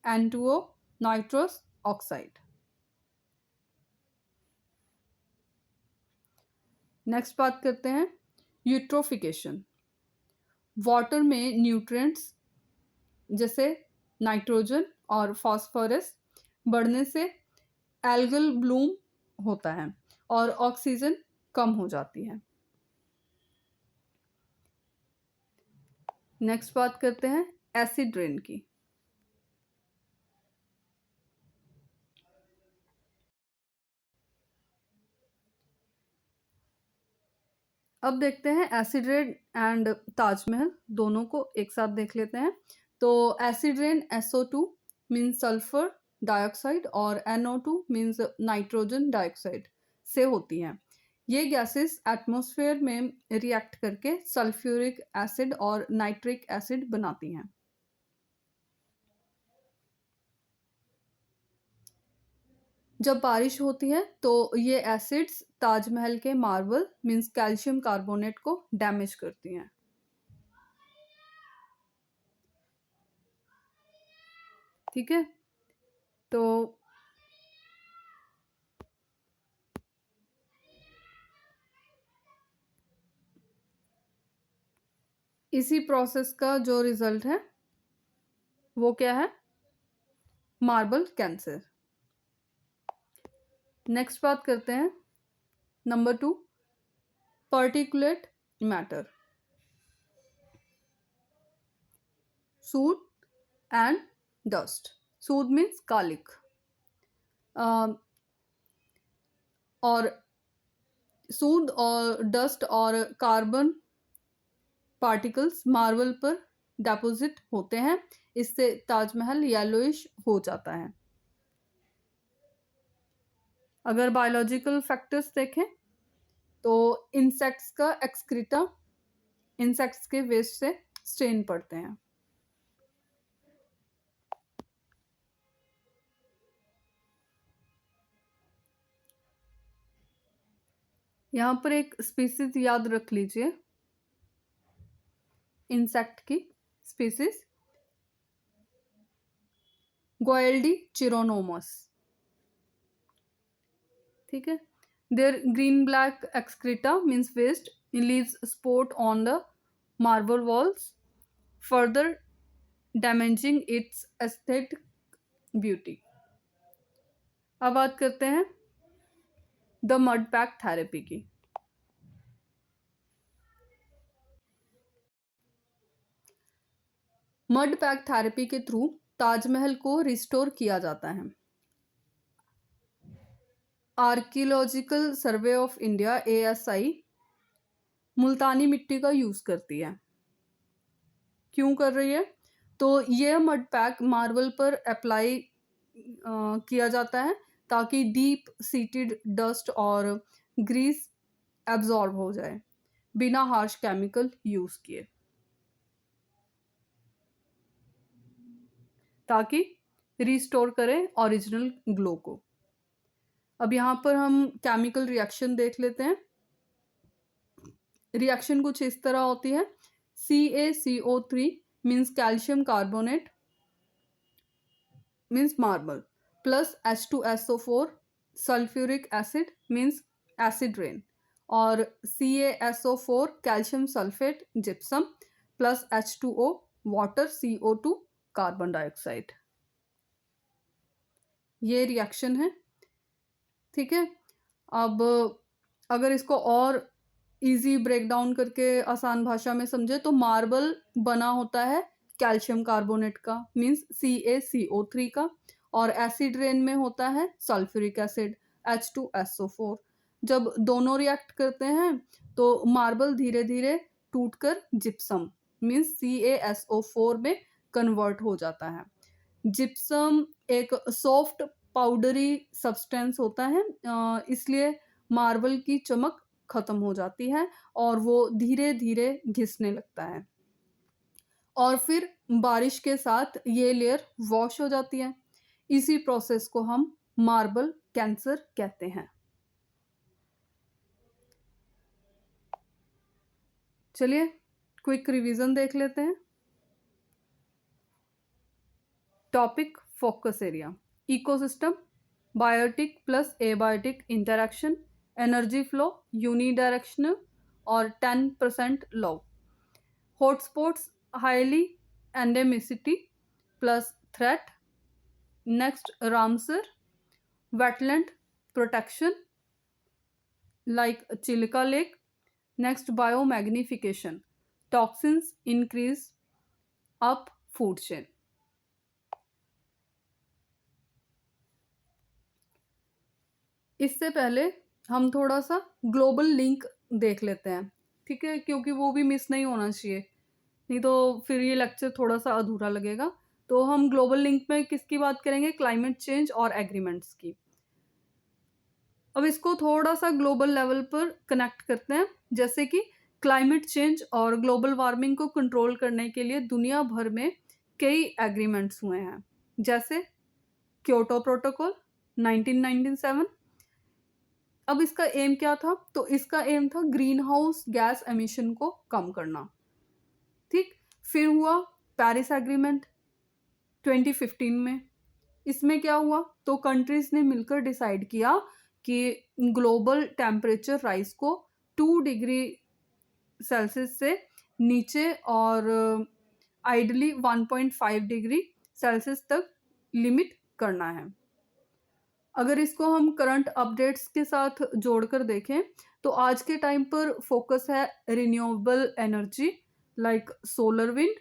N2O nitrous oxide. Next बात करते हैं eutrophication. Water में nutrients जैसे nitrogen और फास्फोरस बढ़ने से एल्गल ब्लूम होता है और ऑक्सीजन कम हो जाती है। नेक्स्ट बात करते हैं एसिड रेन की। अब देखते हैं एसिड रेन एंड ताजमहल, दोनों को एक साथ देख लेते हैं। तो acid rain SO2 means sulphur dioxide और NO2 मीन्स नाइट्रोजन डाइऑक्साइड से होती हैं। ये गैसेस एटमॉस्फेयर में रिएक्ट करके सल्फ्यूरिक एसिड और नाइट्रिक एसिड बनाती हैं। जब बारिश होती है तो ये एसिड्स ताजमहल के मार्बल मीन्स कैल्शियम कार्बोनेट को डैमेज करती हैं। ठीक है, तो इसी प्रोसेस का जो रिजल्ट है वो क्या है, मार्बल कैंसर। नेक्स्ट बात करते हैं number 2, particulate matter, sued and dust. Sood means कालिक और सूद और डस्ट और कार्बन पार्टिकल्स मार्बल पर डिपॉजिट होते हैं, इससे ताजमहल येलोइश हो जाता है। अगर बायोलॉजिकल फैक्टर्स देखें तो इंसेक्ट्स का एक्सक्रीटा इंसेक्ट्स के वेस्ट से स्टेन पड़ते हैं। यहाँ पर एक स्पीसीज याद रख लीजिए, इंसेक्ट की स्पीसीज गोएल्डी चिरोनोमस। ठीक है, their green black excreta means waste leaves spot on the marble walls, further damaging its aesthetic beauty. अब बात करते हैं द मड पैक थेरेपी की। मड पैक थेरेपी के थ्रू ताजमहल को रिस्टोर किया जाता है। Archaeological survey of India ASI मुल्तानी मिट्टी का यूज करती है। क्यों कर रही है, तो ये मड पैक मार्बल पर अप्लाई किया जाता है ताकि डीप सीटेड डस्ट और ग्रीस एब्जॉर्ब हो जाए बिना हार्श केमिकल यूज किए, ताकि रिस्टोर करें ओरिजिनल ग्लो को। अब यहाँ पर हम केमिकल रिएक्शन देख लेते हैं। रिएक्शन कुछ इस तरह होती है, CaCO3 means calcium carbonate means marble plus H2SO4 sulphuric acid means acid rain और CaSO4 calcium sulphate gypsum plus H2O water CO2 carbon dioxide. ये रिएक्शन है। ठीक है, अब अगर इसको और इजी ब्रेक डाउन करके आसान भाषा में समझे तो मार्बल बना होता है कैल्शियम कार्बोनेट का मीन्स CaCO3 का, और एसिड रेन में होता है सल्फ्यूरिक एसिड H2SO4। जब दोनों रिएक्ट करते हैं तो मार्बल धीरे धीरे टूटकर जिप्सम मीन्स CaSO4 में कन्वर्ट हो जाता है। जिप्सम एक सॉफ्ट पाउडरी सब्सटेंस होता है, इसलिए मार्बल की चमक खत्म हो जाती है और वो धीरे धीरे घिसने लगता है, और फिर बारिश के साथ ये लेयर वॉश हो जाती है। इसी प्रोसेस को हम मार्बल कैंसर कहते हैं। चलिए क्विक रिवीजन देख लेते हैं। Topic focus area, ecosystem, biotic plus abiotic interaction, energy flow unidirectional और 10% law, hotspots highly endemicity plus threat, next Ramsar, wetland protection like Chilika lake, next biomagnification, toxins increase up food chain. इससे पहले हम थोड़ा सा global link देख लेते हैं, ठीक है, क्योंकि वो भी मिस नहीं होना चाहिए, नहीं तो फिर ये लेक्चर थोड़ा सा अधूरा लगेगा। तो हम ग्लोबल लिंक में किसकी बात करेंगे? क्लाइमेट चेंज और एग्रीमेंट्स की। अब इसको थोड़ा सा ग्लोबल लेवल पर कनेक्ट करते हैं, जैसे कि क्लाइमेट चेंज और ग्लोबल वार्मिंग को कंट्रोल करने के लिए दुनिया भर में कई एग्रीमेंट्स हुए हैं, जैसे क्योटो प्रोटोकॉल 1997। अब इसका एम क्या था? तो इसका एम था ग्रीन हाउस गैस एमिशन को कम करना, ठीक। फिर हुआ पेरिस एग्रीमेंट 2015 में। इसमें क्या हुआ? तो कंट्रीज ने मिलकर डिसाइड किया कि ग्लोबल टेम्परेचर राइज को 2 डिग्री सेल्सियस से नीचे और आइडली 1.5 डिग्री सेल्सियस तक लिमिट करना है। अगर इसको हम करंट अपडेट्स के साथ जोड़कर देखें तो आज के टाइम पर फोकस है renewable energy like solar wind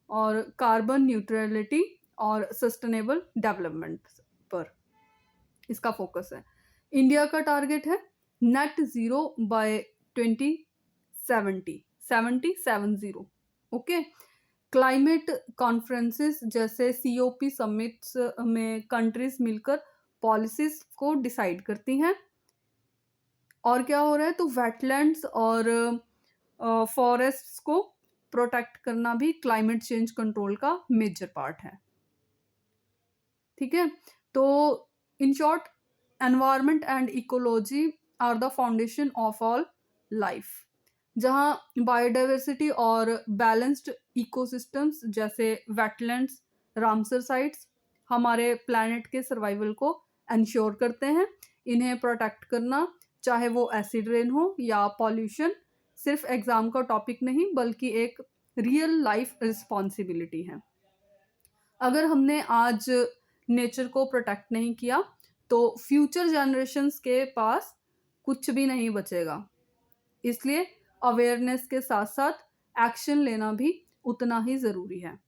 और कार्बन न्यूट्रलिटी और सस्टेनेबल डेवलपमेंट पर इसका फोकस है। इंडिया का टारगेट है net zero bye 2070। Okay. Climate conferences जैसे COP समिट्स में कंट्रीज मिलकर पॉलिसीज को डिसाइड करती हैं। और क्या हो रहा है? तो वेटलैंड्स और फॉरेस्ट्स को प्रोटेक्ट करना भी क्लाइमेट चेंज कंट्रोल का मेजर पार्ट है, ठीक है। तो in short, environment and ecology are the foundation of all life. जहाँ बायोडाइवर्सिटी और बैलेंस्ड इकोसिस्टम्स जैसे वेटलैंड्स, रामसर साइट्स हमारे प्लैनेट के सर्वाइवल को इंश्योर करते हैं। इन्हें प्रोटेक्ट करना, चाहे वो एसिड रेन हो या पॉल्यूशन, सिर्फ एग्जाम का टॉपिक नहीं बल्कि एक रियल लाइफ रिस्पॉन्सिबिलिटी है। अगर हमने आज नेचर को प्रोटेक्ट नहीं किया तो फ्यूचर जनरेशन्स के पास कुछ भी नहीं बचेगा। इसलिए अवेयरनेस के साथ साथ एक्शन लेना भी उतना ही ज़रूरी है।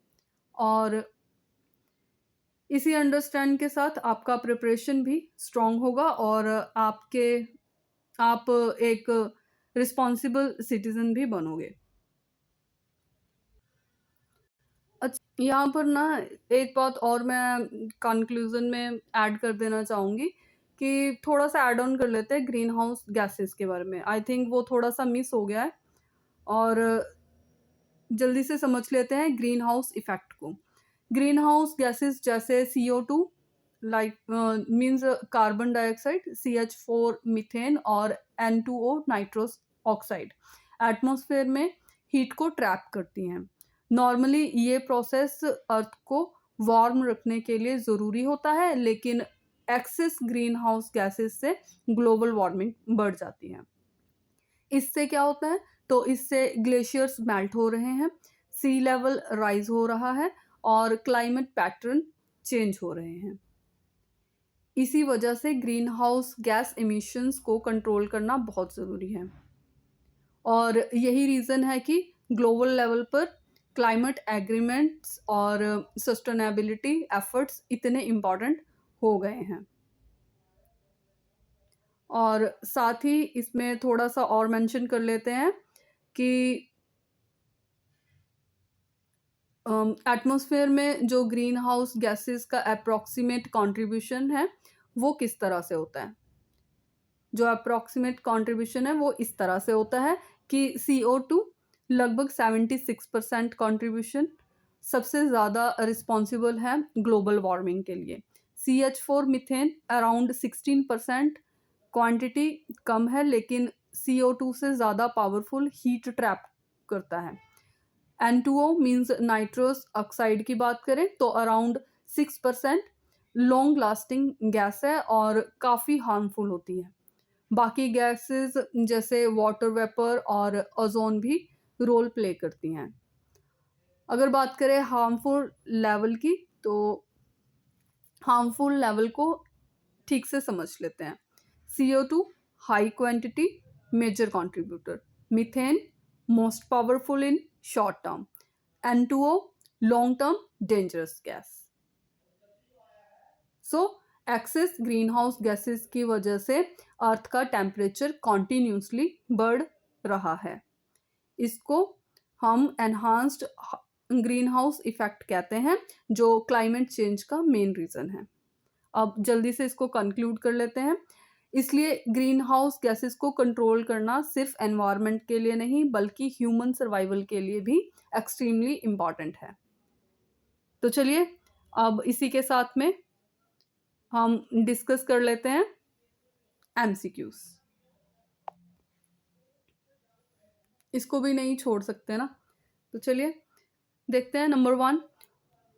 और इसी अंडरस्टैंड के साथ आपका प्रिपरेशन भी स्ट्रॉन्ग होगा और आप एक रिस्पॉन्सिबल सिटीजन भी बनोगे। अच्छा, यहाँ पर ना एक बात और मैं कंक्लूजन में ऐड कर देना चाहूँगी कि थोड़ा सा ऐड ऑन कर लेते हैं ग्रीन हाउस गैसेस के बारे में। आई थिंक वो थोड़ा सा मिस हो गया है, और जल्दी से समझ लेते हैं ग्रीन हाउस इफेक्ट को। ग्रीन हाउस गैसेस जैसे CO2 like means carbon dioxide, CH4 methane और N2O नाइट्रोस ऑक्साइड एटमॉस्फेयर में हीट को ट्रैप करती हैं। नॉर्मली ये प्रोसेस अर्थ को वार्म रखने के लिए ज़रूरी होता है, लेकिन एक्सेस ग्रीन हाउस गैसेस से ग्लोबल वार्मिंग बढ़ जाती है। इससे क्या होता है? तो इससे ग्लेशियर्स मेल्ट हो रहे हैं, सी लेवल राइज हो रहा है और क्लाइमेट पैटर्न चेंज हो रहे हैं। इसी वजह से ग्रीन हाउस गैस एमिशंस को कंट्रोल करना बहुत ज़रूरी है, और यही रीज़न है कि ग्लोबल लेवल पर क्लाइमेट एग्रीमेंट्स और सस्टेनेबिलिटी एफर्ट्स इतने इम्पॉर्टेंट हो गए हैं। और साथ ही इसमें थोड़ा सा और मेंशन कर लेते हैं कि एटमॉस्फेयर में जो ग्रीन हाउस गैसेस का अप्रॉक्सीमेट कंट्रीब्यूशन है वो किस तरह से होता है। जो अप्रॉक्सीमेट कंट्रीब्यूशन है वो इस तरह से होता है कि CO2 लगभग 76% कंट्रीब्यूशन सबसे ज़्यादा रिस्पॉन्सिबल है ग्लोबल वार्मिंग के लिए। CH4 मीथेन अराउंड 16% क्वांटिटी कम है लेकिन CO2 से ज़्यादा पावरफुल हीट ट्रैप करता है। N2O मीन्स नाइट्रस ऑक्साइड की बात करें तो अराउंड 6% लॉन्ग लास्टिंग गैस है और काफ़ी हार्मफुल होती है। बाकी गैसेस जैसे वाटर वेपर और ओजोन भी रोल प्ले करती हैं। अगर बात करें हार्मफुल लेवल की तो हार्मफुल लेवल को ठीक से समझ लेते हैं। CO2 high quantity major contributor, methane most powerful in short term, N2O long term dangerous gas. So excess green house gases की वजह से अर्थ का टेम्परेचर कॉन्टिन्यूसली बढ़ रहा है। इसको हम एनहांस्ड ग्रीन हाउस इफेक्ट कहते हैं जो क्लाइमेट चेंज का मेन रीज़न है। अब जल्दी से इसको कंक्लूड कर लेते हैं। इसलिए ग्रीन हाउस गैसेस को कंट्रोल करना सिर्फ एनवायरनमेंट के लिए नहीं बल्कि ह्यूमन सर्वाइवल के लिए भी एक्सट्रीमली इम्पॉर्टेंट है। तो चलिए अब इसी के साथ में हम डिस्कस कर लेते हैं MCQs। इसको भी नहीं छोड़ सकते ना, तो चलिए देखते हैं। Number 1,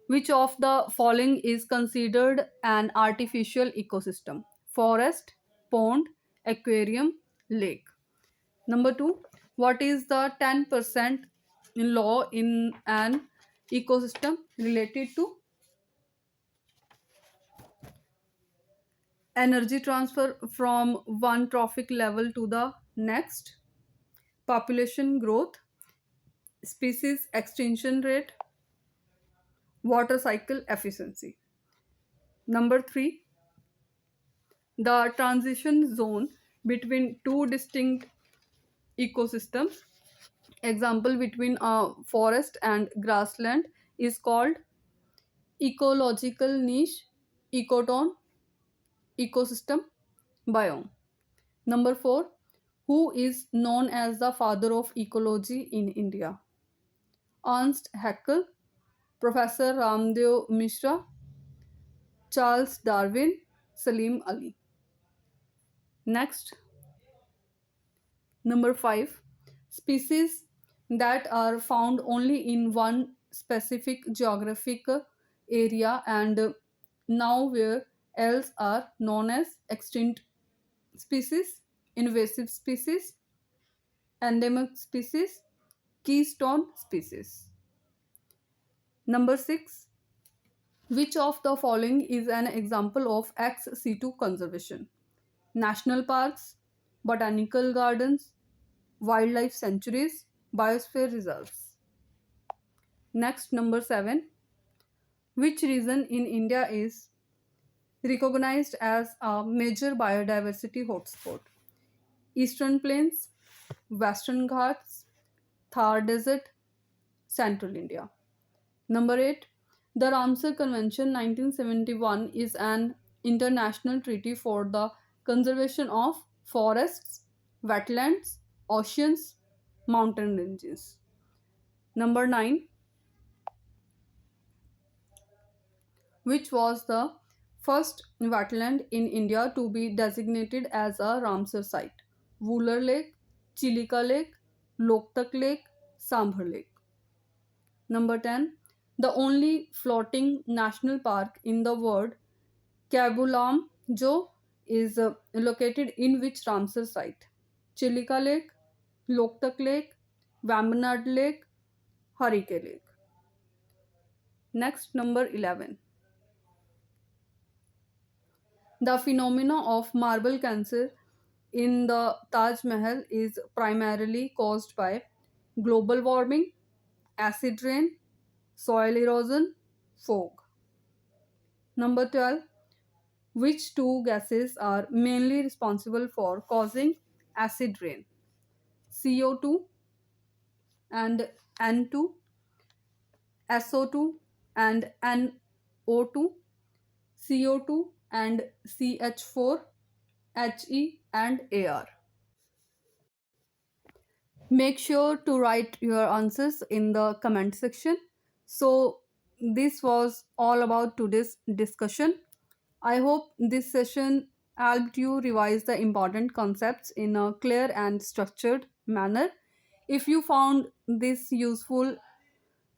which of the following is considered an artificial ecosystem? Forest, pond, aquarium, lake. Number 2, what is the 10% law in an ecosystem related to energy transfer from one trophic level to the next, population growth, species extinction rate, water cycle efficiency. Number 3, the transition zone between two distinct ecosystems, example between a forest and grassland, is called ecological niche, ecotone, ecosystem, biome. Number 4, who is known as the father of ecology in India? Ernst Haeckel, Professor Ramdev Mishra, Charles Darwin, Salim Ali. Next, number 5, species that are found only in one specific geographic area and nowhere else are known as extinct species, invasive species, endemic species, keystone species. Number 6, which of the following is an example of ex situ conservation? National parks, botanical gardens, wildlife sanctuaries, biosphere reserves. Next, number 7, which region in India is recognized as a major biodiversity hotspot? Eastern Plains, Western Ghats, Thar Desert, Central India. Number 8, the Ramsar Convention 1971 is an international treaty for the conservation of forests, wetlands, oceans, mountain ranges. Number 9, which was the first wetland in India to be designated as a Ramsar site? Wular Lake, Chilika Lake, Loktak Lake, Sambhar Lake. Number 10, the only floating national park in the world, Kabulam Jo, is located in which Ramsar site? Chilika Lake, Loktak Lake, Vambanad Lake, Harike Lake. Next, number 11. The phenomena of marble cancer in the Taj Mahal is primarily caused by global warming, acid rain, soil erosion, fog. Number 12. Which two gases are mainly responsible for causing acid rain? CO2 and N2, SO2 and NO2, CO2 and CH4, HE and AR. Make sure to write your answers in the comment section. So, this was all about today's discussion. I hope this session helped you revise the important concepts in a clear and structured manner. If you found this useful,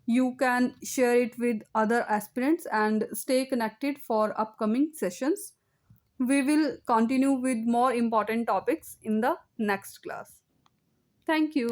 you can share it with other aspirants and stay connected for upcoming sessions. We will continue with more important topics in the next class. Thank you.